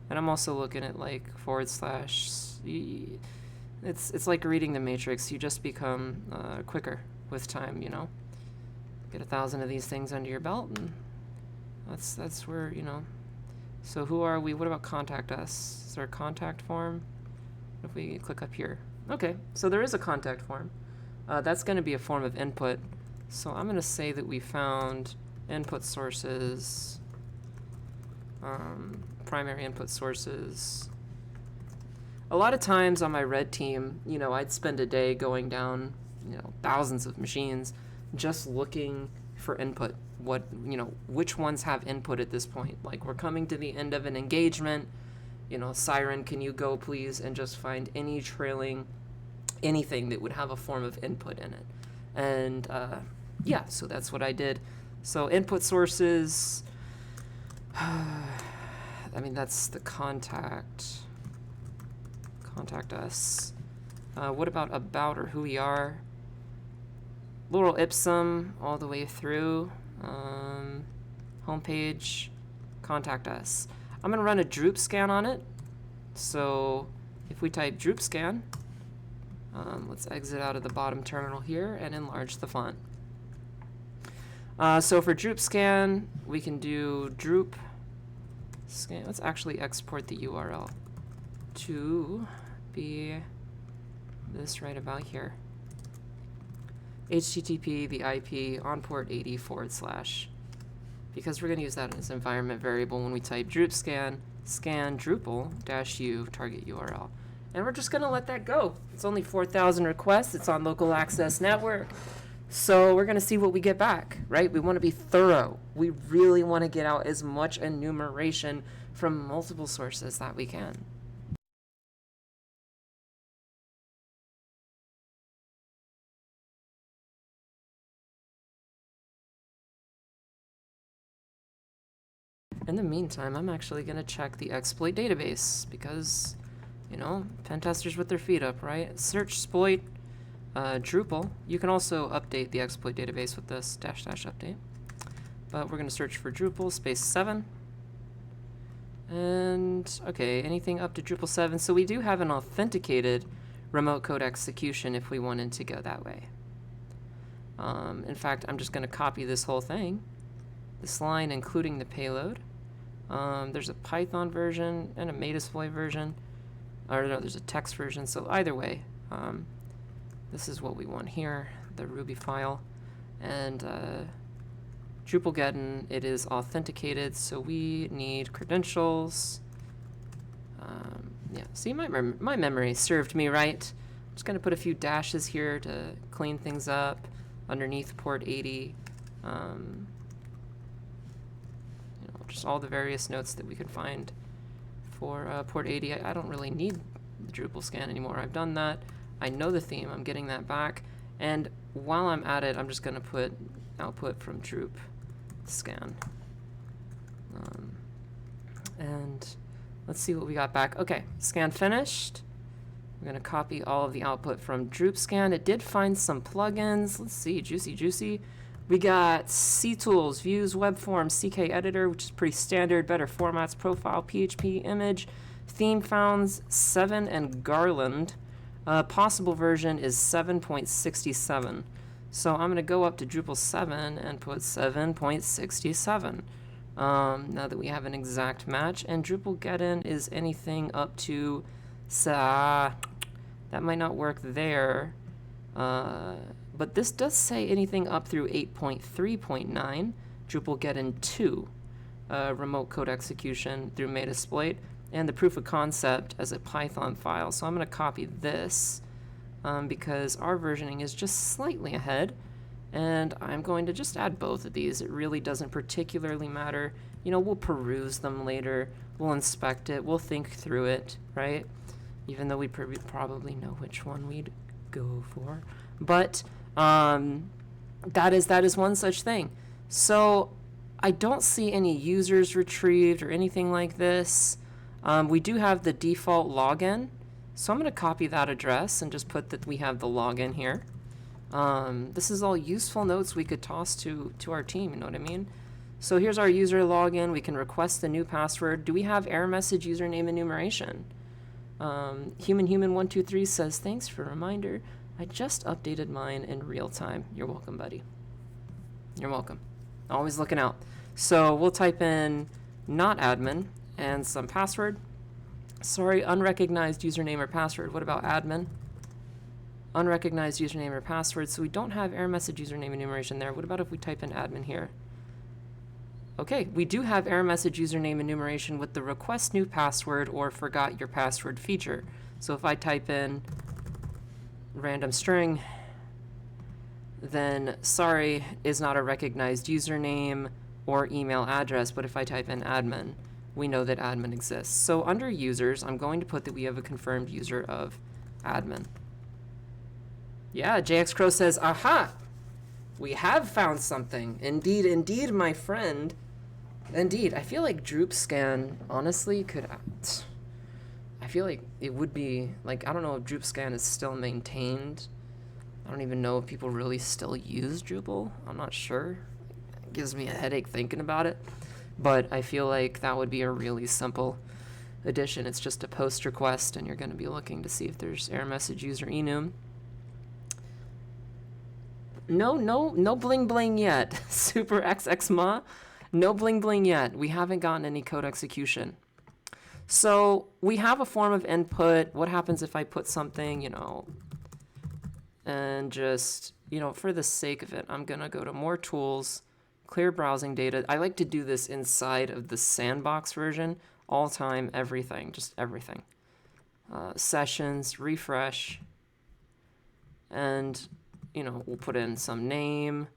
And I'm also looking at like /. It's like reading the Matrix. You just become quicker with time, you know. Get 1,000 of these things under your belt, and that's where, you know. So who are we? What about contact us? Is there a contact form? If we click up here. Okay, so there is a contact form. That's going to be a form of input. So I'm going to say that we found input sources. Primary input sources. A lot of times on my red team, you know, I'd spend a day going down, you know, thousands of machines just looking for input. What, you know, which ones have input at this point? Like, we're coming to the end of an engagement, you know, Siren, can you go please, and just find any trailing, anything that would have a form of input in it. And yeah, so that's what I did. So input sources. I mean, that's the contact. Contact us. What about or who we are? Literal ipsum all the way through. Homepage. Contact us. I'm going to run a Droop scan on it. So if we type Droop scan, let's exit out of the bottom terminal here and enlarge the font. So for Droop scan, we can do Droop scan. Let's actually export the URL to be this right about here. HTTP, the IP on port 80 /, because we're going to use that as environment variable when we type Droop scan, scan Drupal-u target URL. And we're just going to let that go. It's only 4,000 requests. It's on local access network. So we're going to see what we get back, right? We want to be thorough. We really want to get out as much enumeration from multiple sources that we can. In the meantime, I'm actually going to check the exploit database because, you know, pen testers with their feet up, right? Search exploit Drupal. You can also update the exploit database with this -- update. But we're going to search for Drupal space 7. And, okay, anything up to Drupal 7. So we do have an authenticated remote code execution if we wanted to go that way. In fact, I'm just going to copy this whole thing. This line, including the payload. There's a Python version and a Metasploit version. Or no, there's a text version. So either way, this is what we want here, the Ruby file. And Drupal gettin, it is authenticated, so we need credentials. Yeah, see, my memory served me right. I'm just going to put a few dashes here to clean things up underneath port 80. Just all the various notes that we could find for port 80. I don't really need the Drupal scan anymore. I've done that. I know the theme. I'm getting that back. And while I'm at it, I'm just going to put output from Droop scan. And let's see what we got back. Okay, scan finished. We're going to copy all of the output from Droop scan. It did find some plugins. Let's see, juicy. We got CTools, Views, Web Forms, CK Editor, which is pretty standard, better formats, profile, PHP, image, theme founds, 7, and Garland. Possible version is 7.67. So I'm going to go up to Drupal 7 and put 7.67. Now that we have an exact match, and Drupal gettin is anything up to, that might not work there. But this does say anything up through 8.3.9, Drupal gettin 2, remote code execution through Metasploit, and the proof of concept as a Python file. So I'm going to copy this because our versioning is just slightly ahead, and I'm going to just add both of these. It really doesn't particularly matter. You know, we'll peruse them later, we'll inspect it, we'll think through it, right? Even though we probably know which one we'd go for. But that is one such thing. So I don't see any users retrieved or anything like this. We do have the default login, so I'm going to copy that address and just put that we have the login here. This is all useful notes we could toss to our team, you know what I mean? So here's our user login. We can request the new password. Do we have error message username enumeration? Human123 says, thanks for a reminder. I just updated mine in real time. You're welcome, buddy. You're welcome. Always looking out. So we'll type in not admin and some password. Sorry, unrecognized username or password. What about admin? Unrecognized username or password. So we don't have error message username enumeration there. What about if we type in admin here? Okay, we do have error message username enumeration with the request new password or forgot your password feature. So if I type in random string, then sorry is not a recognized username or email address, but if I type in admin, we know that admin exists. So under users, I'm going to put that we have a confirmed user of admin. Yeah, JX Crow says, aha, we have found something. Indeed, my friend. Indeed, I feel like Droop Scan honestly could. I feel like it would be like, I don't know if Droop Scan is still maintained. I don't even know if people really still use Drupal. I'm not sure. It gives me a headache thinking about it. But I feel like that would be a really simple addition. It's just a post request, and you're going to be looking to see if there's error message user enum. No bling bling yet. Super XXMA, no bling bling yet. We haven't gotten any code execution. So we have a form of input. What happens if I put something, and just, for the sake of it, I'm going to go to more tools, clear browsing data. I like to do this inside of the sandbox version, all time, everything, just everything. Sessions, refresh, and, we'll put in some name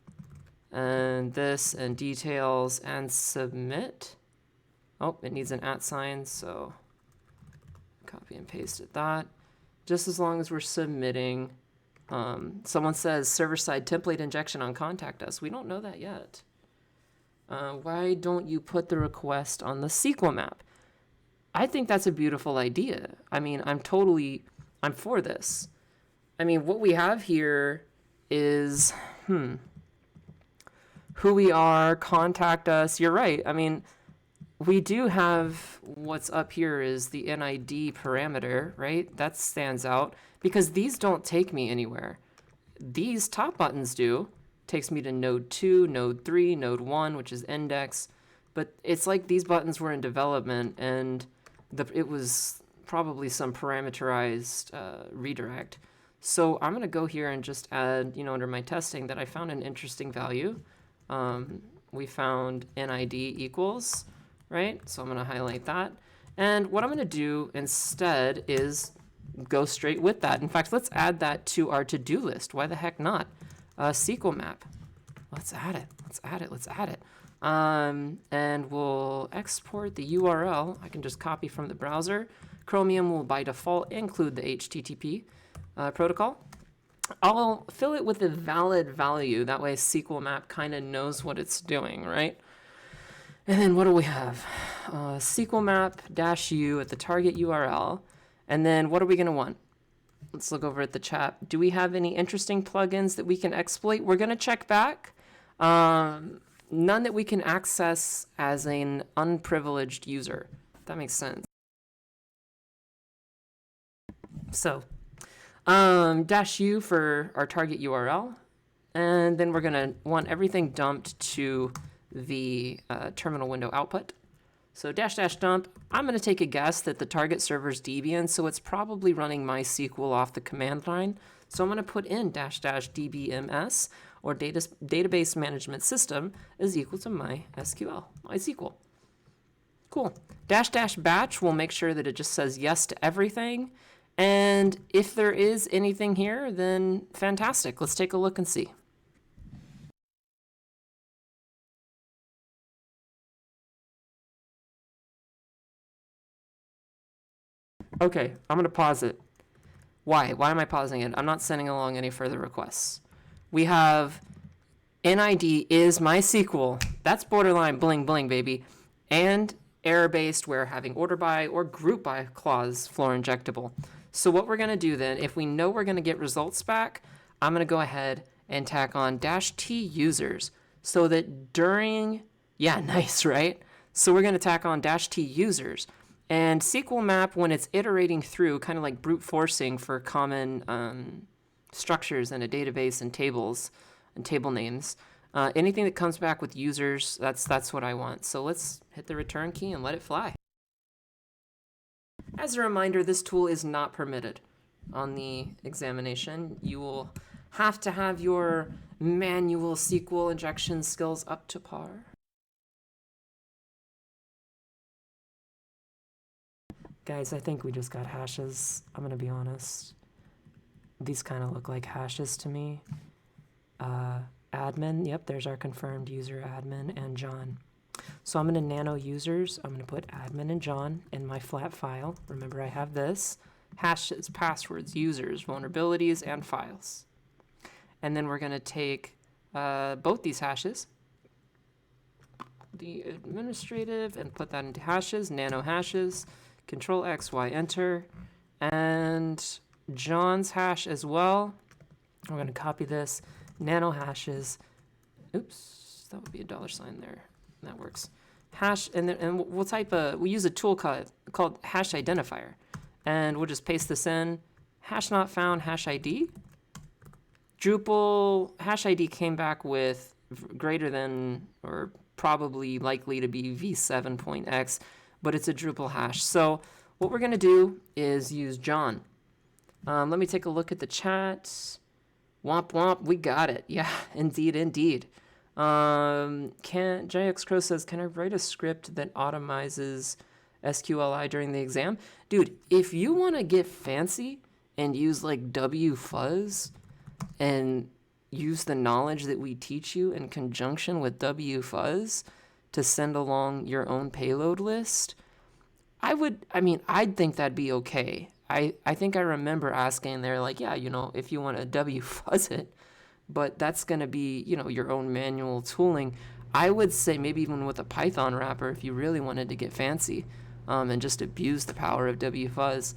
and this and details and submit. Oh, it needs an @ sign, so copy and paste it that. Just as long as we're submitting. Someone says server-side template injection on contact us. We don't know that yet. Why don't you put the request on the SQL map? I think that's a beautiful idea. I mean, I'm for this. I mean, what we have here is, who we are, contact us. You're right. I mean, we do have what's up here is the NID parameter, right? That stands out because these don't take me anywhere. These top buttons do. Takes me to node 2, node 3, node 1, which is index. But it's like these buttons were in development and it was probably some parameterized redirect. So I'm going to go here and just add, under my testing that I found an interesting value. We found NID equals, right? So I'm going to highlight that. And what I'm going to do instead is go straight with that. In fact, let's add that to our to-do list. Why the heck not? SQL map. Let's add it. Let's add it. And we'll export the URL. I can just copy from the browser. Chromium will by default include the HTTP protocol. I'll fill it with a valid value. That way SQL map kind of knows what it's doing, right? And then what do we have? SQL map -u at the target URL. And then what are we going to want? Let's look over at the chat. Do we have any interesting plugins that we can exploit? We're going to check back. None that we can access as an unprivileged user. If that makes sense. So, -u for our target URL. And then we're going to want everything dumped to the terminal window output. So --dump, I'm going to take a guess that the target server's Debian, so it's probably running MySQL off the command line. So I'm going to put in --dbms, or database management system, is equal to MySQL. Cool. --batch will make sure that it just says yes to everything. And if there is anything here, then fantastic. Let's take a look and see. Okay, I'm going to pause it. Why? Why am I pausing it? I'm not sending along any further requests. We have NID is MySQL. That's borderline bling bling, baby. And error-based where having order by or group by clause floor injectable. So what we're going to do then, if we know we're going to get results back, I'm going to go ahead and tack on -t users so that during, yeah, nice, right? So we're going to tack on -t users. And SQL map, when it's iterating through, kind of like brute forcing for common structures in a database and tables and table names, anything that comes back with users, that's what I want. So let's hit the return key and let it fly. As a reminder, this tool is not permitted on the examination. You will have to have your manual SQL injection skills up to par. Guys, I think we just got hashes. I'm going to be honest. These kind of look like hashes to me. Admin, yep, there's our confirmed user, admin, and John. So I'm going to nano users. I'm going to put admin and John in my flat file. Remember, I have this. Hashes, passwords, users, vulnerabilities, and files. And then we're going to take both these hashes. the administrative, and put that into hashes, nano hashes, Control X, Y, enter, and John's hash as well. We're going to copy this, nano hashes. Oops, that would be a $ there. That works. Hash, and we'll type we'll use a tool called hash identifier, and we'll just paste this in. Hash not found, hash ID. Drupal hash ID came back with greater than or probably likely to be v7.x, but it's a Drupal hash. So what we're going to do is use John. Let me take a look at the chat. Womp womp, we got it. Yeah, indeed, indeed. JX Crow says, can I write a script that automizes SQLI during the exam? Dude, if you want to get fancy and use like wfuzz and use the knowledge that we teach you in conjunction with wfuzz to send along your own payload list, I'd think that'd be okay. I think I remember asking there, like, yeah, if you want to wfuzz it, but that's going to be, your own manual tooling. I would say maybe even with a Python wrapper, if you really wanted to get fancy and just abuse the power of wfuzz.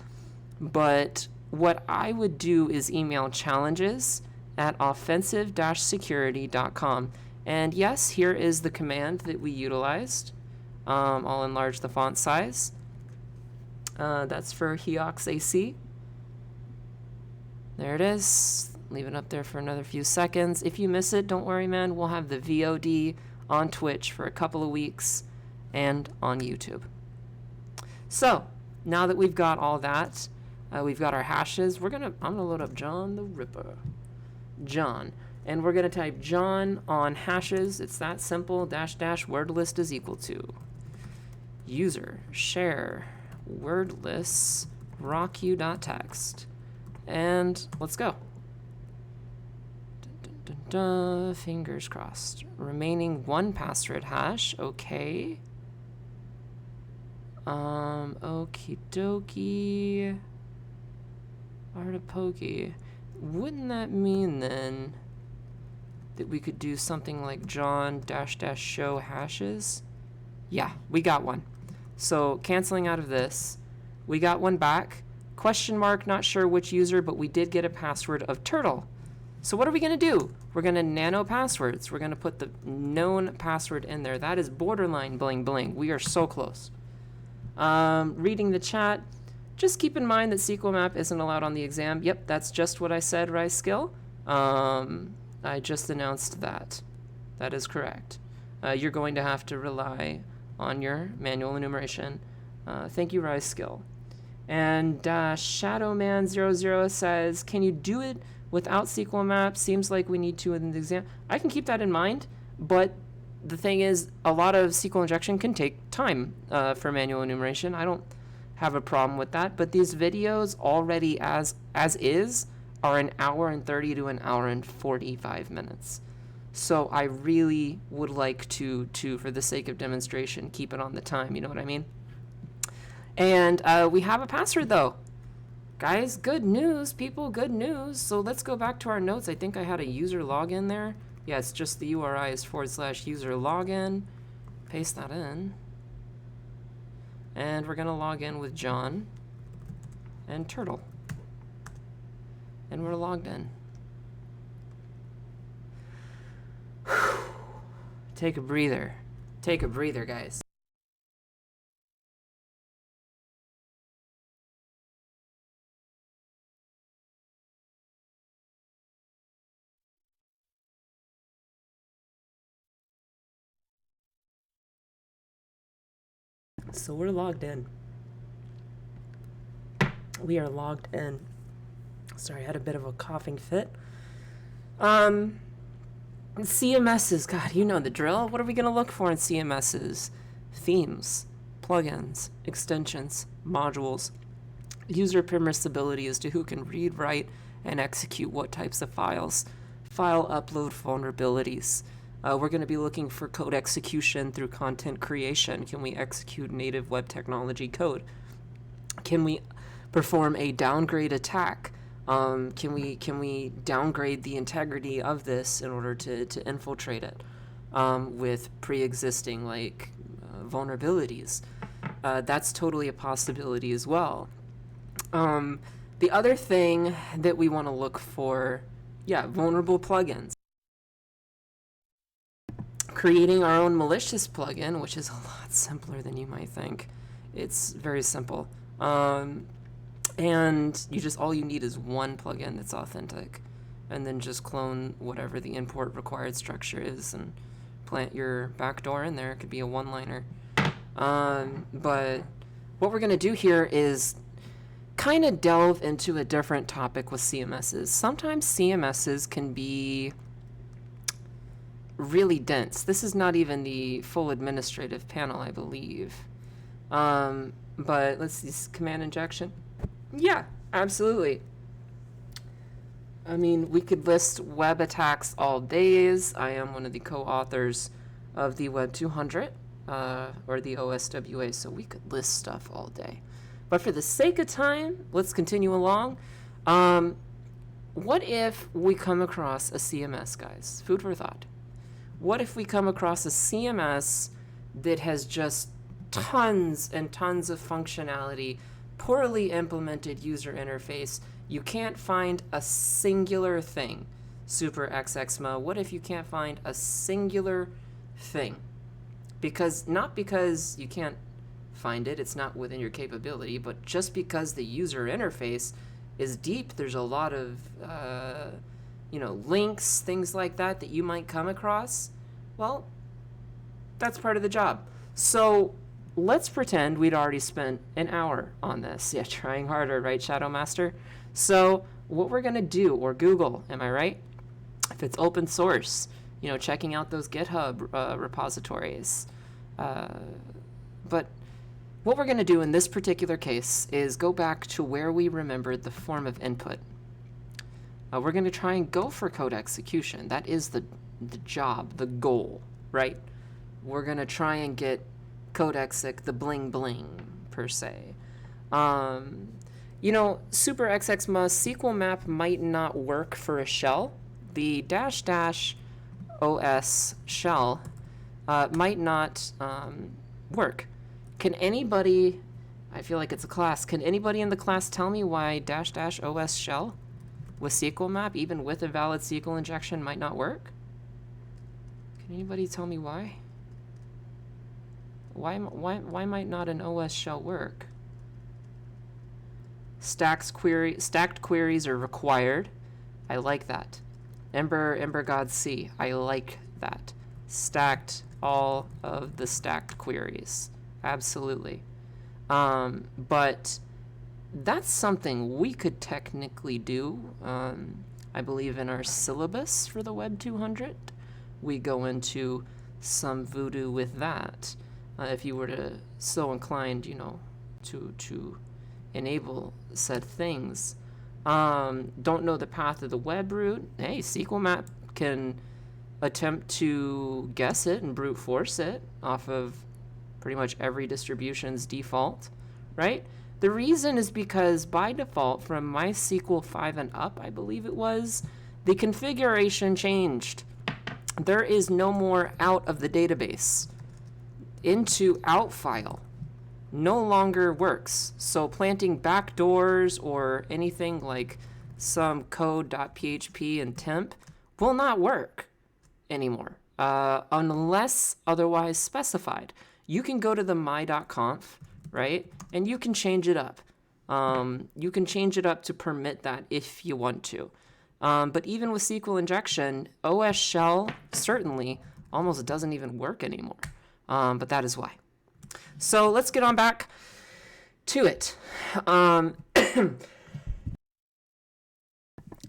But what I would do is email challenges at offensive-security.com. And yes, here is the command that we utilized. I'll enlarge the font size. That's for Heox AC. There it is. Leave it up there for another few seconds. If you miss it, don't worry, man. We'll have the VOD on Twitch for a couple of weeks and on YouTube. So now that we've got all that, we've got our hashes. I'm gonna load up John the Ripper. John. And we're gonna type John on hashes. It's that simple. -- word list is equal to user share word lists rocku.txt. And let's go. Fingers crossed. Remaining 1 password hash. Okay. Okie dokie. Artipokey. Wouldn't that mean then that we could do something like John -- show hashes? Yeah, we got one. So canceling out of this, we got one back. Question mark, not sure which user, but we did get a password of turtle. So what are we going to do? We're going to nano passwords. We're going to put the known password in there. That is borderline bling bling. We are so close. Reading the chat. Just keep in mind that SQL map isn't allowed on the exam. Yep, that's just what I said, RiseSkill. I just announced that. That is correct. You're going to have to rely on your manual enumeration. Thank you, RiseSkill. And Shadowman00 says, can you do it without SQL map? Seems like we need to in the exam. I can keep that in mind, but the thing is, a lot of SQL injection can take time for manual enumeration. I don't have a problem with that, but these videos already as is are 1 hour and 30 to 1 hour and 45 minutes. So I really would like to for the sake of demonstration, keep it on the time, you know what I mean? And we have a password though. Guys, good news, people, good news. So let's go back to our notes. I think I had a user login there. Yeah, it's just the URI is /user login. Paste that in. And we're gonna log in with John and Turtle. And we're logged in. Take a breather. Take a breather, guys. So we're logged in. We are logged in. Sorry, I had a bit of a coughing fit. CMSs, God, you know the drill. What are we going to look for in CMSs? Themes, plugins, extensions, modules, user permissibility as to who can read, write, and execute what types of files, file upload vulnerabilities. We're going to be looking for code execution through content creation. Can we execute native web technology code? Can we perform a downgrade attack? Can we downgrade the integrity of this in order to infiltrate it? with pre-existing vulnerabilities. That's totally a possibility as well. The other thing that we want to look for, vulnerable plugins. Creating our own malicious plugin, which is a lot simpler than you might think. It's very simple. And all you need is one plugin that's authentic, and then just clone whatever the import required structure is and plant your backdoor in there. It could be a one-liner. But what we're going to do here is kind of delve into a different topic with CMSs. Sometimes CMSs can be really dense. This is not even the full administrative panel, I believe. But let's see, command injection. Yeah, absolutely. I mean, we could list web attacks all days. I am one of the co-authors of the Web 200, or the OSWA, so we could list stuff all day. But for the sake of time, let's continue along. What if we come across a CMS, guys? Food for thought. What if we come across a CMS that has just tons and tons of functionality, poorly implemented user interface? You can't find a singular thing. Super XXMA, what if you can't find a singular thing? Not because you can't find it, it's not within your capability, but just because the user interface is deep, there's a lot of links, things like that you might come across. Well, that's part of the job. So let's pretend we'd already spent an hour on this. Yeah, trying harder, right, Shadow Master? So what we're going to do, or Google, am I right? If it's open source, checking out those GitHub repositories. But what we're going to do in this particular case is go back to where we remembered the form of input. We're going to try and go for code execution. That is the job, the goal, right? We're going to try and get code exec, the bling bling, per se. Super XXMA SQL map might not work for a shell. The --os shell might not work. Can anybody, I feel like it's a class, can anybody in the class tell me why --os shell with SQL map, even with a valid SQL injection, might not work? Can anybody tell me why? Why might not an OS shell work? Stacked queries are required. I like that. Ember God C. I like that. Stacked all of the stacked queries. Absolutely. But that's something we could technically do. I believe in our syllabus for the Web 200, we go into some voodoo with that. If you were to so inclined, to enable said things. Don't know the path of the web root. Hey, SQL map can attempt to guess it and brute force it off of pretty much every distribution's default, right? The reason is because by default, from MySQL 5 and up, I believe it was, the configuration changed. There is no more out of the database. Into out file no longer works. So planting backdoors or anything like some code.php and temp will not work anymore unless otherwise specified. You can go to the my.conf, right? And you can change it up. You can change it up to permit that if you want to. But even with SQL injection, OS shell certainly almost doesn't even work anymore. But that is why. So let's get on back to it.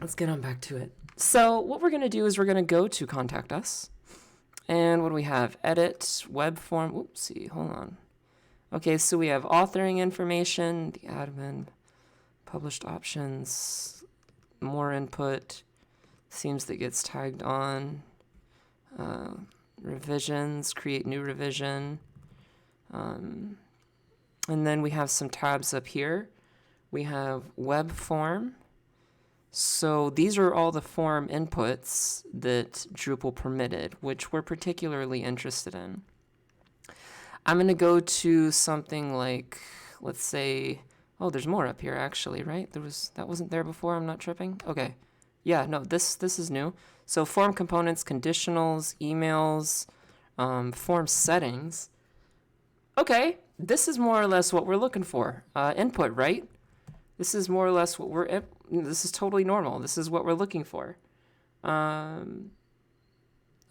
Let's get on back to it. So what we're going to do is we're going to go to Contact Us. And what do we have? Edit, web form. Oopsie, hold on. Okay, so we have authoring information, the admin, published options, more input, seems that gets tagged on, revisions, create new revision. And then we have some tabs up here. We have web form, So these are all the form inputs that Drupal permitted, which we're particularly interested in. I'm going to go to something like, let's say, oh, there's more up here actually, right? That wasn't there before. I'm not tripping. Okay. Yeah, no, this is new. So form components, conditionals, emails, form settings. Okay, this is more or less what we're looking for. Input, right? This is more or less what this is totally normal. This is what we're looking for. Oh,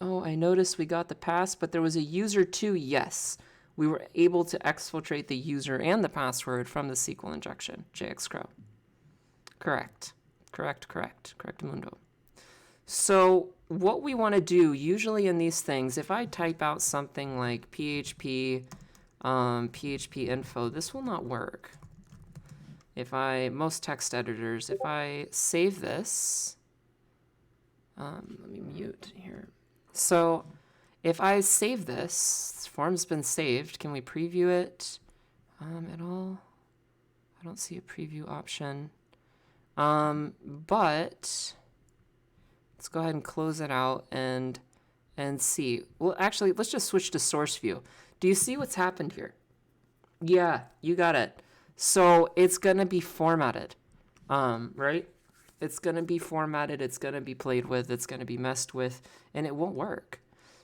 I noticed we got the pass, but there was a user too. Yes, we were able to exfiltrate the user and the password from the SQL injection, JXCrow. Correct. Correctamundo. So what we want to do usually in these things, if I type out something like PHP, PHP info, this will not work. Most text editors, if I save this, let me mute here. So if I save this form's been saved. Can we preview it at all? I don't see a preview option. But let's go ahead and close it out and see. Well, actually, let's just switch to source view. Do you see what's happened here? Yeah, you got it. So it's going to be formatted, right? It's going to be formatted. It's going to be played with. It's going to be messed with, and it won't work.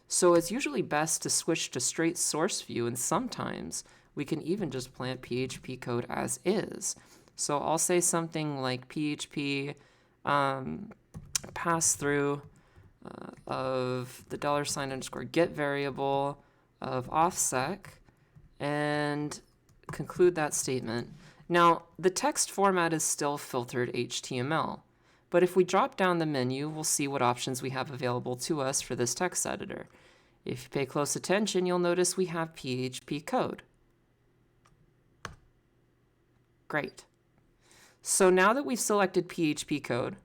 So it's usually best to switch to straight source view, and sometimes we can even just plant PHP code as is. So I'll say something like PHP pass through of the $_get variable of OffSec and conclude that statement. Now, the text format is still filtered HTML, but if we drop down the menu, we'll see what options we have available to us for this text editor. If you pay close attention, you'll notice we have PHP code. Great. So now that we've selected PHP code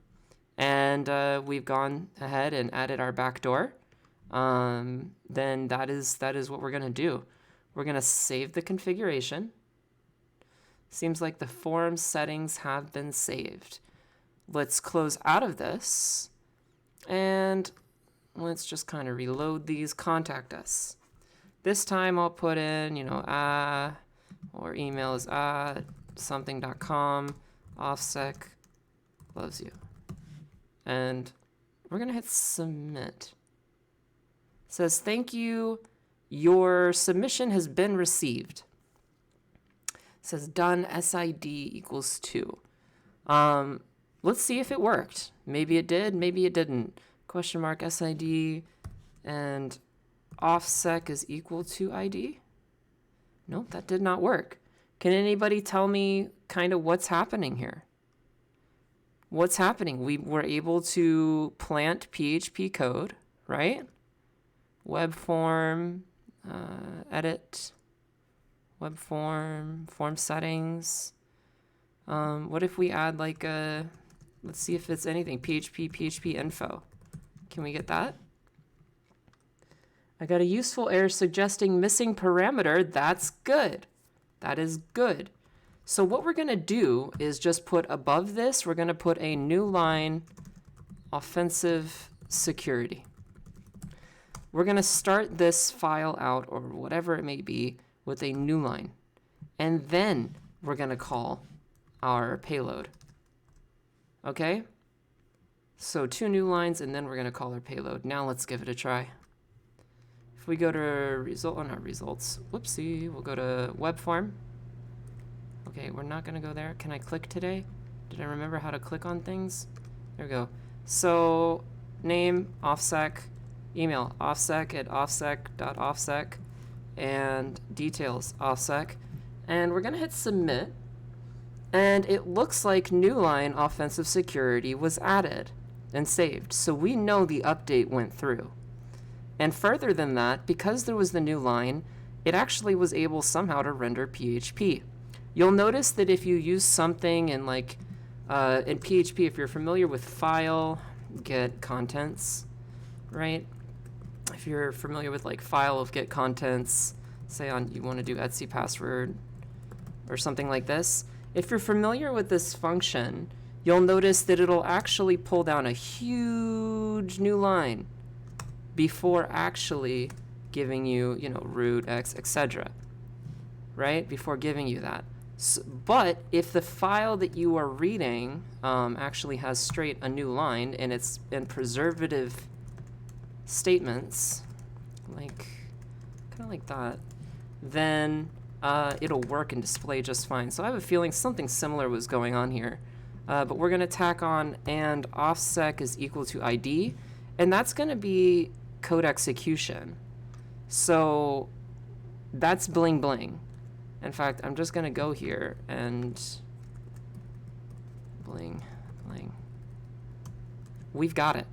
and we've gone ahead and added our backdoor, then that is what we're going to do. We're going to save the configuration. Seems like the form settings have been saved. Let's close out of this and let's just kind of reload these. Contact us. This time I'll put in, or email is something.com. OffSec loves you. And we're going to hit submit. It says, thank you. Your submission has been received. It says done, SID equals 2. Let's see if it worked. Maybe it did, maybe it didn't. Question mark SID and OffSec is equal to ID. Nope, that did not work. Can anybody tell me kind of what's happening here? What's happening? We were able to plant PHP code, right? Web form, edit, web form settings. What if we add like let's see if it's anything, PHP info. Can we get that? I got a useful error suggesting missing parameter. That's good. That is good. So what we're going to do is just put above this, we're going to put a new line, offensive security. We're going to start this file out, or whatever it may be, with a new line. And then we're going to call our payload. Okay? So 2 new lines, and then we're going to call our payload. Now let's give it a try. If we go to results. Whoopsie. We'll go to web form. Okay, we're not going to go there. Can I click today? Did I remember how to click on things? There we go. So name, OffSec, email, offsec@offsec.offsec, and details, OffSec. And we're going to hit submit. And it looks like new line offensive security was added and saved. So we know the update went through. And further than that, because there was the new line, it actually was able somehow to render PHP. You'll notice that if you use something in in PHP, if you're familiar with file, get contents, right? If you're familiar with like file of get contents, say you want to do Etsy password or something like this. If you're familiar with this function, you'll notice that it'll actually pull down a huge new line before actually giving you, you know, root, x, etc., right? Before giving you that. So, but if the file that you are reading actually has straight a new line and it's in preservative statements, like kind of like that, then it'll work and display just fine. So I have a feeling something similar was going on here. But we're going to tack on and OffSec is equal to ID, and that's going to be code execution. So that's bling bling. In fact, I'm just going to go here and bling bling. We've got it.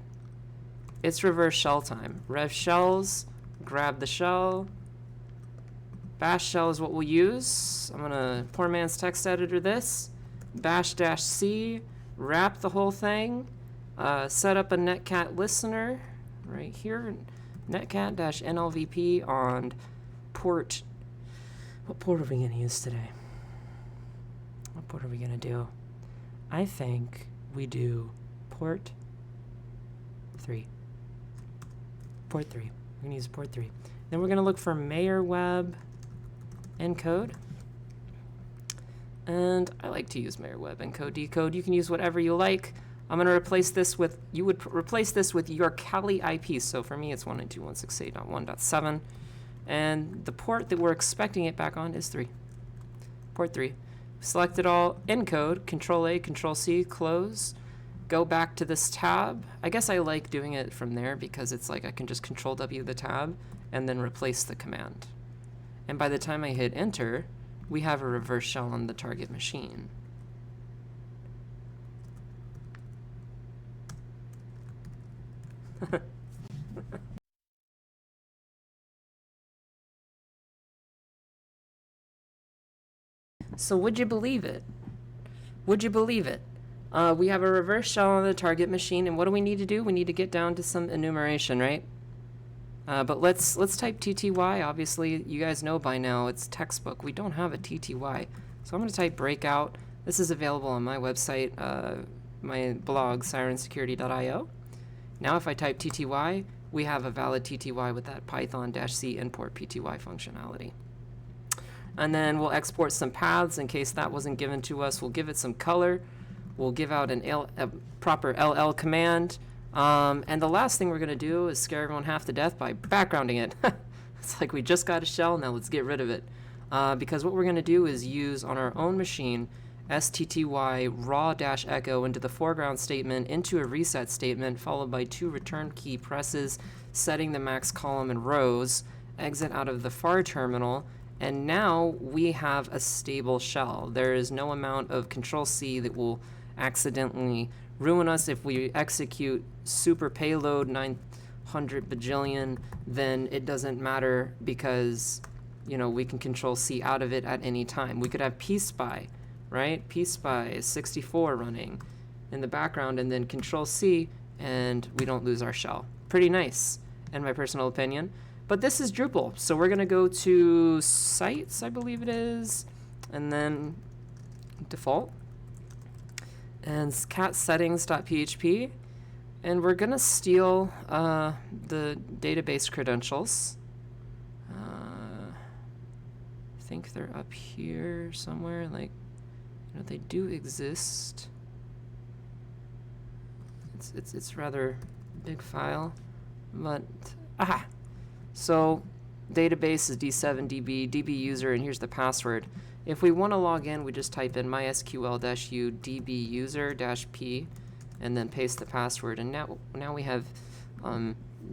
It's reverse shell time. Rev shells, grab the shell. Bash shell is what we'll use. I'm going to poor man's text editor this. Bash-C, wrap the whole thing, set up a netcat listener right here, netcat-nlvp on port. What port are we going to use today? What port are we going to do? I think we do port 3. Port 3. We're going to use port 3. Then we're going to look for Mayor Web encode. And I like to use Mayor Web encode decode. You can use whatever you like. I'm going to replace this with, you would replace this with your Kali IP. So for me, it's 192.168.1.7. And the port that we're expecting it back on is 3. Port 3. Select it all, encode, Control A, Control C, close. Go back to this tab. I guess I like doing it from there because it's like I can just Control W the tab and then replace the command. And by the time I hit enter, we have a reverse shell on the target machine. So would you believe it? Would you believe it? We have a reverse shell on the target machine, and what do we need to do? We need to get down to some enumeration, right? But let's type TTY. Obviously, you guys know by now it's textbook. We don't have a TTY. So I'm going to type breakout. This is available on my website, my blog, sirensecurity.io. Now if I type TTY, we have a valid TTY with that Python-C import PTY functionality. And then we'll export some paths in case that wasn't given to us. We'll give it some color. We'll give out a proper LL command. And the last thing we're going to do is scare everyone half to death by backgrounding it. It's like we just got a shell, now let's get rid of it. Because what we're going to do is use on our own machine stty raw-echo into the foreground statement into a reset statement followed by 2 return key presses setting the max column and rows, exit out of the far terminal, and now we have a stable shell. There is no amount of Control-C that will accidentally ruin us. If we execute super payload 900 bajillion, then it doesn't matter because, you know, we can Control-C out of it at any time. We could have pspy, right? Pspy is 64 running in the background and then Control-C and we don't lose our shell. Pretty nice, in my personal opinion. But this is Drupal, so we're going to go to sites, I believe it is, and then default, and cat settings.php, and we're going to steal the database credentials. I think they're up here somewhere, like, you know, they do exist. It's rather big file, but, aha! So database is d7db, db user, and here's the password. If we want to log in, we just type in mysql-u db user-p and then paste the password. And now we have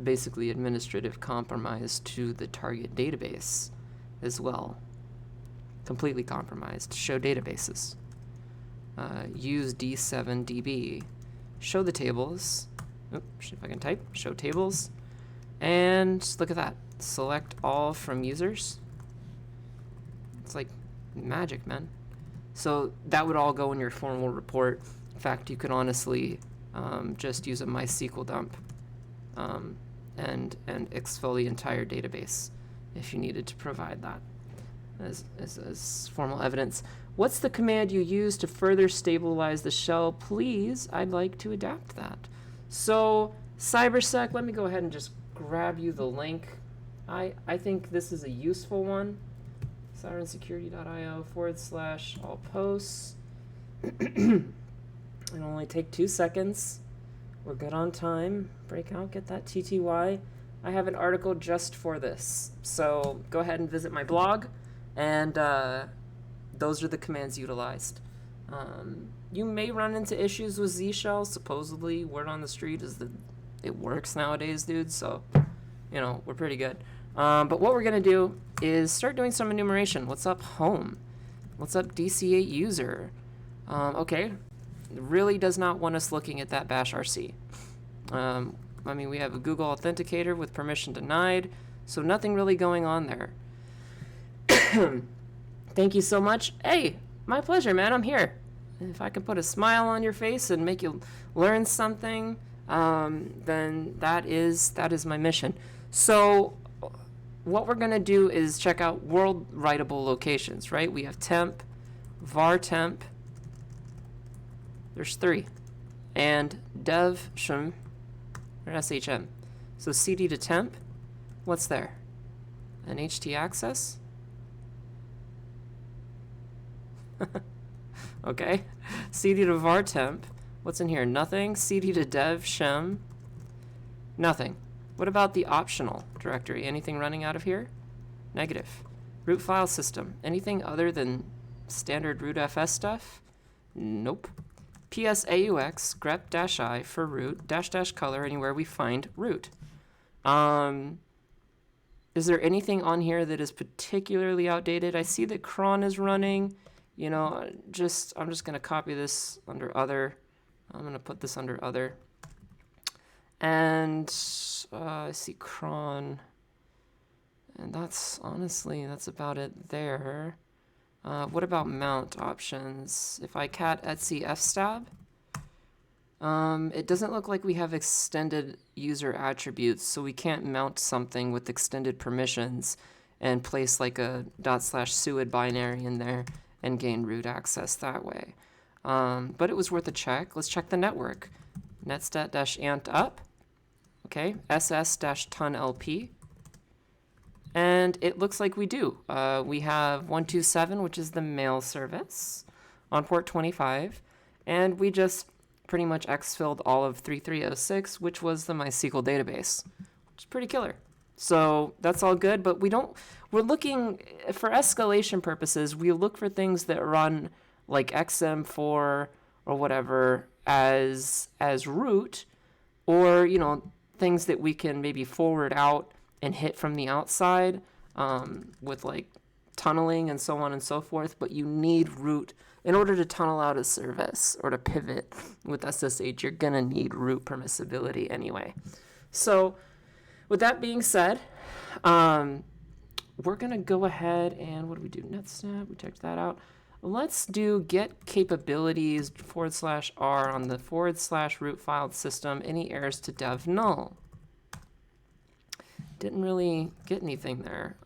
basically administrative compromise to the target database as well. Completely compromised. Show databases. Use d7db. Show the tables. Oops, if I can type. Show tables. And look at that. Select all from users. It's like magic, man. So that would all go in your formal report. In fact, you could honestly just use a MySQL dump and exfil the entire database if you needed to provide that as formal evidence. What's the command you use to further stabilize the shell? Please, I'd like to adapt that. So CyberSec, let me go ahead and just grab you the link. I think this is a useful one. SirenSecurity.io/all posts. It'll only take 2 seconds. We're good on time. Break out, get that TTY. I have an article just for this. So go ahead and visit my blog, and those are the commands utilized. You may run into issues with Z shells. Supposedly, word on the street is that it works nowadays, dude. So, you know, we're pretty good. But what we're going to do is start doing some enumeration. What's up, home? What's up, DC-8 user? Okay, really does not want us looking at that bash RC. I mean, we have a Google Authenticator with permission denied, so nothing really going on there. Thank you so much. Hey, my pleasure, man. I'm here. If I can put a smile on your face and make you learn something, then that is my mission. So what we're going to do is check out world writable locations, right? We have temp, var temp. There's 3. And dev shm or shm. So cd to temp, what's there? An ht access? Okay. cd to var temp, what's in here? Nothing. cd to dev shm, nothing. What about the optional directory? Anything running out of here? Negative. Root file system, anything other than standard rootfs stuff? Nope. psaux grep-i for root -- anywhere we find root. Is there anything on here that is particularly outdated? I see that cron is running. You know, I'm just going to copy this under other. I'm going to put this under other. And I see cron. And that's about it there. What about mount options? If I cat etc fstab, it doesn't look like we have extended user attributes, so we can't mount something with extended permissions and place like a /suid binary in there and gain root access that way. But it was worth a check. Let's check the network. netstat-ant up. Okay, ss-ton-lp. And it looks like we do. We have 127, which is the mail service, on port 25. And we just pretty much exfilled all of 3306, which was the MySQL database, which is pretty killer. So that's all good, but we're looking, for escalation purposes, we look for things that run like XM4 or whatever as root, or, you know, things that we can maybe forward out and hit from the outside with like tunneling and so on and so forth, but you need root. In order to tunnel out a service or to pivot with SSH, you're going to need root permissibility anyway. So with that being said, we're going to go ahead and, what do we do? Netsnap, we checked that out. Let's do get capabilities /r on the /root file system. Any errors to dev null. Didn't really get anything there.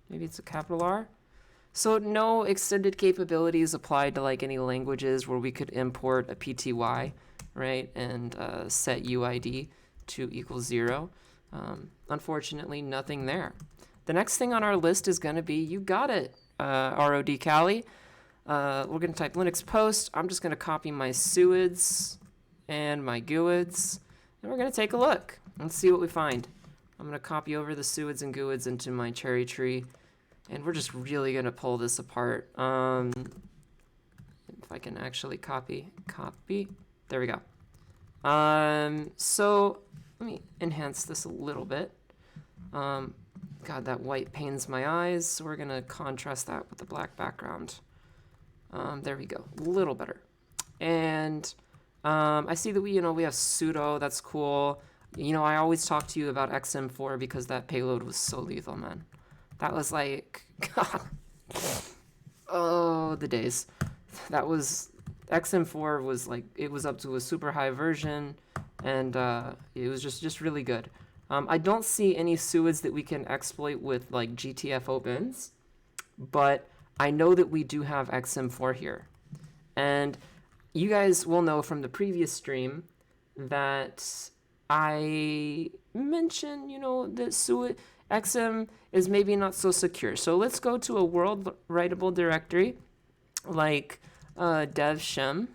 Maybe it's a capital R. So no extended capabilities applied to like any languages where we could import a PTY, right, and set UID to =0. Unfortunately, nothing there. The next thing on our list is going to be, you got it, ROD Cali. We're going to type Linux post. I'm just going to copy my suids and my guids, and we're going to take a look. Let's see what we find. I'm going to copy over the suids and guids into my cherry tree, and we're just really going to pull this apart. If I can actually copy. There we go. So let me enhance this a little bit. God, that white pains my eyes, so we're going to contrast that with the black background. There we go, a little better. And I see that we have sudo, that's cool. You know, I always talk to you about XM4 because that payload was so lethal, man. That was like, God. Oh, the days. That was, XM4 was like, it was up to a super high version, and it was just really good. I don't see any suids that we can exploit with like GTF opens, but I know that we do have XM4 here. And you guys will know from the previous stream that I mentioned, that XM is maybe not so secure. So let's go to a world writable directory like dev shim.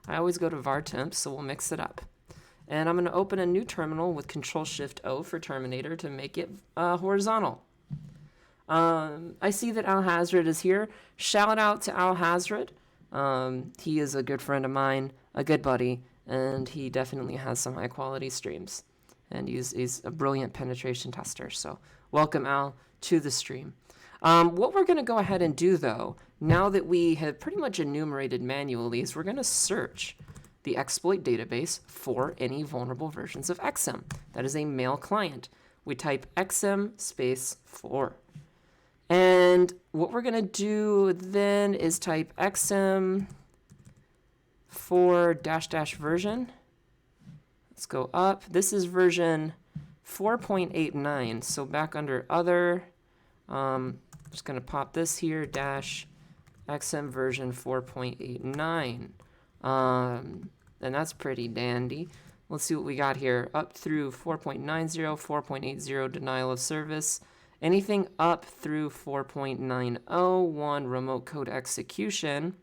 I always go to var temp, so we'll mix it up. And I'm going to open a new terminal with Control-Shift-O for Terminator to make it horizontal. I see that Al Hazred is here. Shout out to Al Hazred. He is a good friend of mine, a good buddy, and he definitely has some high quality streams. And he's a brilliant penetration tester. So welcome, Al, to the stream. What we're going to go ahead and do, though, now that we have pretty much enumerated manually, is we're going to search the exploit database for any vulnerable versions of XM. That is a mail client. We type XM space 4. And what we're going to do then is type XM 4 -- version. Let's go up. This is version 4.89. So back under other, just going to pop this here, -XM version 4.89. And that's pretty dandy. Let's see what we got here. Up through 4.90, 4.80 denial of service. Anything up through 4.901 remote code execution.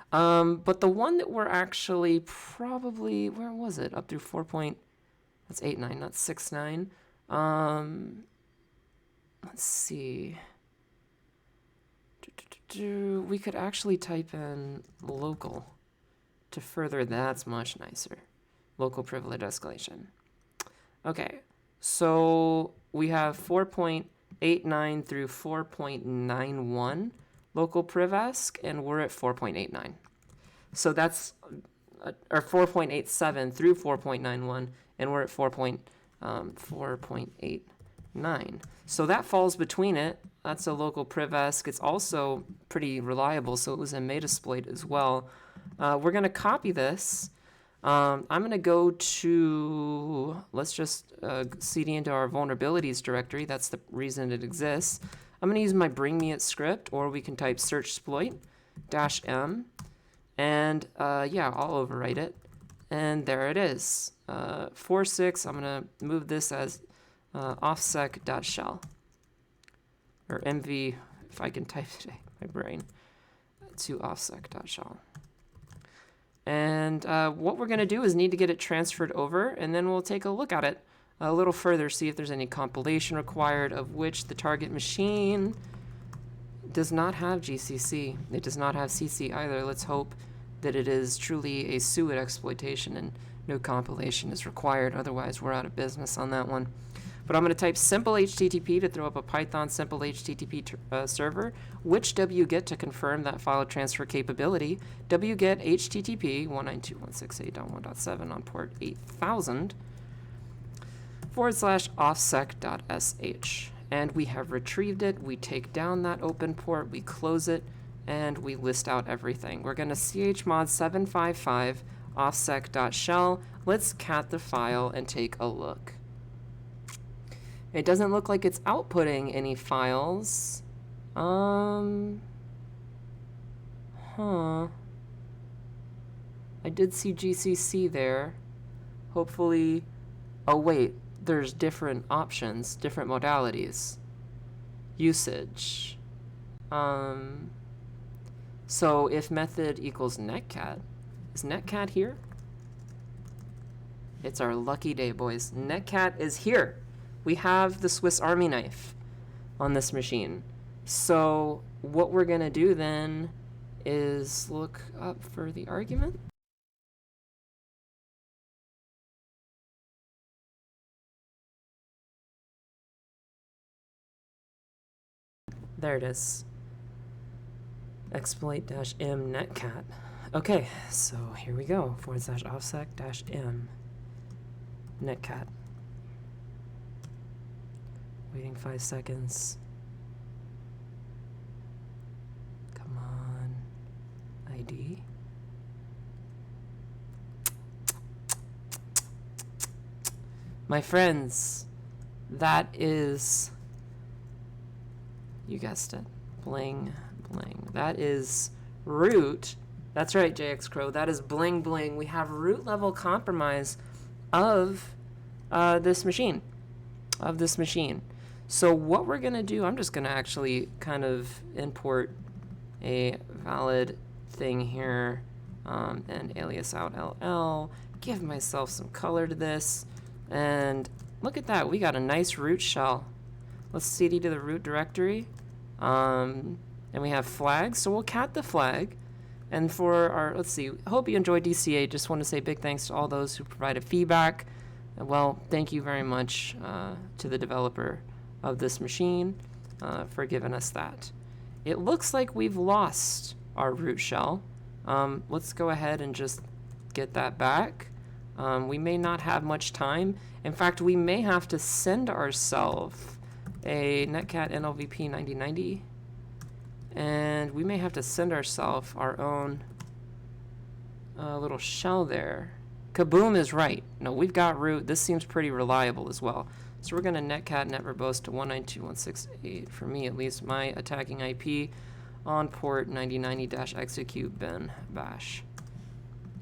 But the one that we're actually probably, where was it? Up through 4. That's 8.9, not 6.9. Let's see. We could actually type in local to further. That's much nicer. Local privilege escalation. Okay, so we have 4.89 through 4.91 local privesc, and we're at 4.89. So that's, or 4.87 through 4.91, and we're at 4.89. So that falls between it. That's a local privesc. It's also pretty reliable, so it was a Metasploit as well. We're going to copy this. I'm going to go to, let's just cd into our vulnerabilities directory. That's the reason it exists. I'm going to use my bring me it script, or we can type search exploit -m. And yeah, I'll overwrite it. And there it is. 4.6, I'm going to move this as offsec.shell. Or mv, if I can type today, my brain, to offsec.shell. And what we're going to do is need to get it transferred over, and then we'll take a look at it a little further, see if there's any compilation required, of which the target machine does not have GCC. It does not have CC either. Let's hope that it is truly a SUIT exploitation and no compilation is required. Otherwise, we're out of business on that one. But I'm going to type simple HTTP to throw up a Python simple HTTP server, which wget to confirm that file transfer capability, wget HTTP 192.168.1.7 on port 8000 /offsec.sh. And we have retrieved it. We take down that open port, we close it, and we list out everything. We're going to chmod 755 offsec.shell. Let's cat the file and take a look. It doesn't look like it's outputting any files. I did see GCC there. Hopefully, oh wait, there's different options, different modalities. Usage. So if method equals netcat, is netcat here? It's our lucky day, boys. Netcat is here. We have the Swiss Army knife on this machine. So what we're going to do then is look up for the argument. There it is. Exploit-m netcat. Okay, so here we go. /offsec-m netcat. Waiting 5 seconds. Come on. ID. My friends, that is, you guessed it, Bling, bling. That is root. That's right, JX Crow. That is bling, bling. We have root level compromise of this machine. So what we're going to do, I'm just going to actually kind of import a valid thing here and alias out LL. Give myself some color to this. And look at that. We got a nice root shell. Let's cd to the root directory. And we have flags. So we'll cat the flag. And for our, let's see, hope you enjoyed DC-8. Just want to say big thanks to all those who provided feedback. Well, thank you very much to the developer of this machine for giving us that. It looks like we've lost our root shell. Let's go ahead and just get that back. We may not have much time. In fact, we may have to send ourselves a netcat NLVP 9090. And we may have to send ourselves our own little shell there. Kaboom is right. No, we've got root. This seems pretty reliable as well. So we're going to netcat netverbose to 192.168. For me, at least, my attacking IP on port 9090-execute bin bash.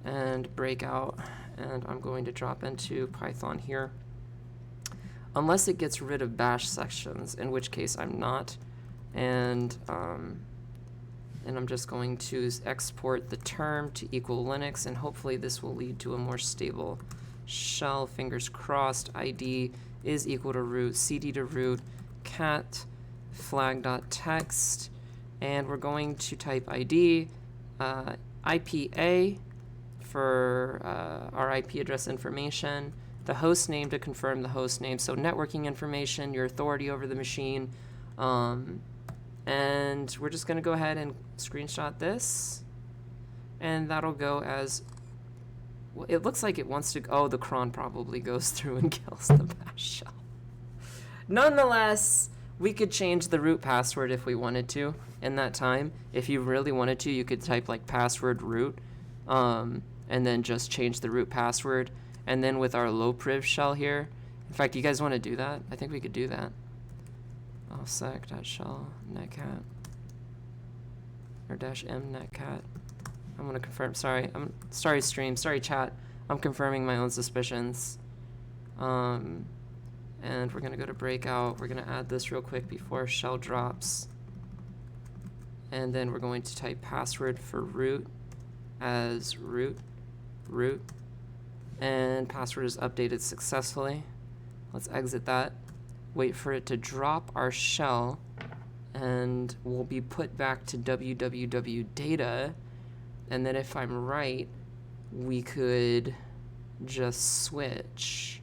And breakout. And I'm going to drop into Python here. Unless it gets rid of bash sections, in which case I'm not. And I'm just going to export the term to equal Linux, and hopefully this will lead to a more stable shell. Fingers crossed. ID is equal to root, cd to root, cat flag.text, and we're going to type ID, IPA for our IP address information, the host name to confirm the host name, so networking information, your authority over the machine. And we're just going to go ahead and screenshot this. And that'll go as... Well, it looks like it wants to... Oh, the cron probably goes through and kills the bash shell. Nonetheless, we could change the root password if we wanted to in that time. If you really wanted to, you could type like password root. And then just change the root password. And then with our low priv shell here... In fact, you guys want to do that? I think we could do that. OffSec.shell netcat or -m netcat. I'm gonna confirm. Sorry stream. Sorry chat. I'm confirming my own suspicions. And we're gonna go to breakout. We're gonna add this real quick before shell drops. And then we're going to type password for root as root. And password is updated successfully. Let's exit that. Wait for it to drop our shell, and we'll be put back to www data. And then if I'm right, we could just switch.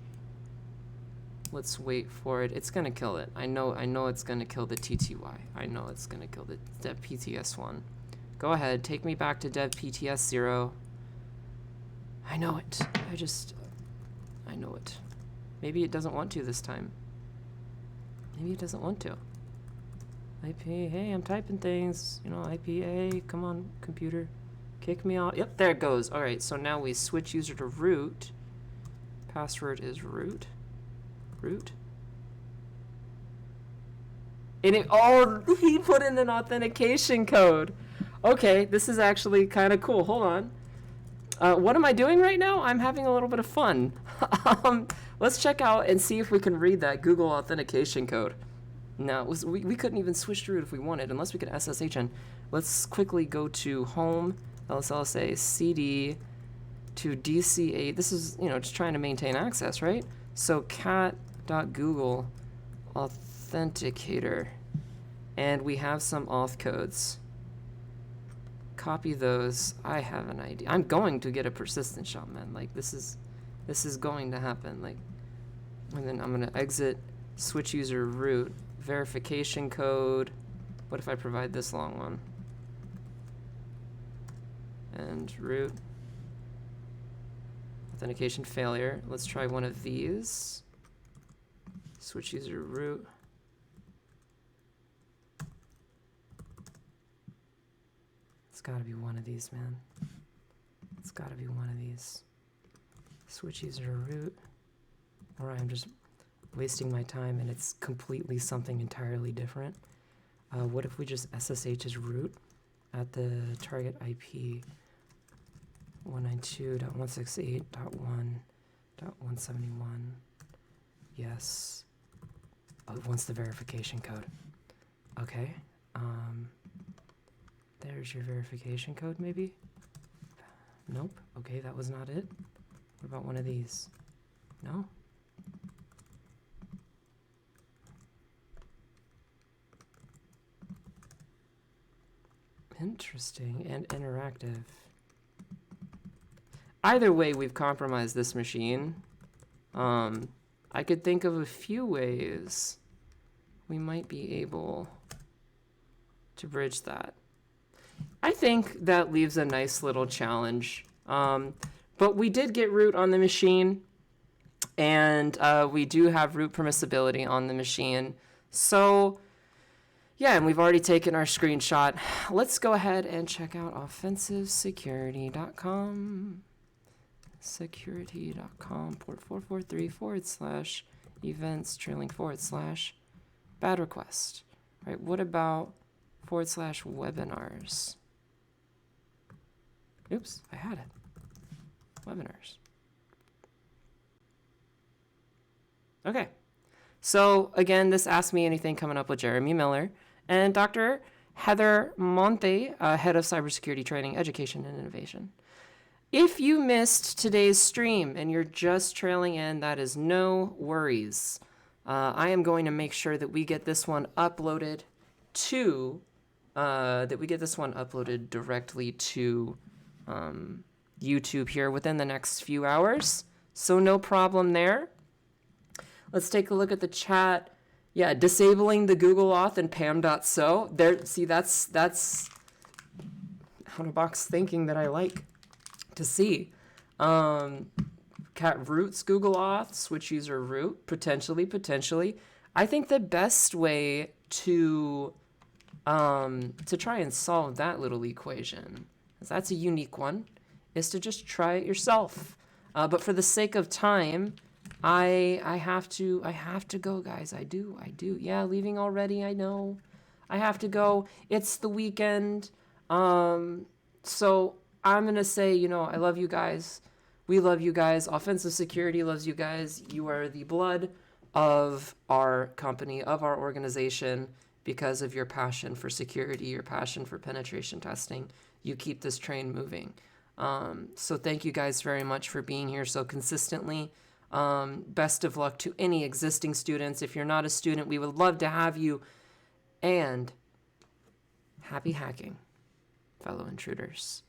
Let's wait for it. It's gonna kill it. I know it's gonna kill the TTY. I know it's gonna kill the dev PTS1. Go ahead, take me back to dev PTS0. I know it. I know it. Maybe it doesn't want to this time. Maybe it doesn't want to. IP, hey, I'm typing things. You know, IPA, come on, computer. Kick me out. Yep, there it goes. All right, so now we switch user to root. Password is root. And he put in an authentication code. Okay, this is actually kind of cool. Hold on. What am I doing right now? I'm having a little bit of fun. Let's check out and see if we can read that Google authentication code. No, we couldn't even switch to root if we wanted, unless we could SSH in. Let's quickly go to home, LSLSA, CD, to DC-8. This is, just trying to maintain access, right? So cat.google authenticator. And we have some auth codes. Copy those. I have an idea. I'm going to get a persistent shell, man. Like, this is going to happen. Like, and then I'm gonna exit, switch user root, verification code. What if I provide this long one? And root. Authentication failure. Let's try one of these. Switch user root. It's gotta be one of these, man. It's gotta be one of these. Switch user root. Or I'm just wasting my time and it's completely something entirely different. What if we just SSH as root at the target IP 192.168.1.171? Yes. Oh, it wants the verification code. Okay. There's your verification code, maybe? Nope. Okay, that was not it. What about one of these? No? Interesting and interactive. Either way, we've compromised this machine. I could think of a few ways we might be able to bridge that. I think that leaves a nice little challenge. But we did get root on the machine, and we do have root permissibility on the machine. So, yeah, and we've already taken our screenshot. Let's go ahead and check out offensivesecurity.com. Security.com, port 443/events trailing / bad request. Right, what about /webinars? Oops, I had it. Webinars. Okay. So again, this Ask Me Anything coming up with Jeremy Miller and Dr. Heather Monte, Head of Cybersecurity Training, Education, and Innovation. If you missed today's stream and you're just trailing in, that is no worries. I am going to make sure that we get this one uploaded to, directly to YouTube here within the next few hours. So no problem there. Let's take a look at the chat. Yeah, disabling the Google Auth and Pam.so. There, see, that's out-of-box thinking that I like to see. Cat roots Google Auth, switch user root, potentially. I think the best way to try and solve that little equation, 'cause that's a unique one, is to just try it yourself. But for the sake of time, I have to go, guys. I do. Yeah, leaving already. I know. I have to go. It's the weekend. So I'm gonna say, I love you guys. We love you guys. Offensive Security loves you guys. You are the blood of our company, of our organization, because of your passion for security, your passion for penetration testing. You keep this train moving. So thank you guys very much for being here so consistently. Best of luck to any existing students. If you're not a student, we would love to have you. And happy hacking, fellow intruders.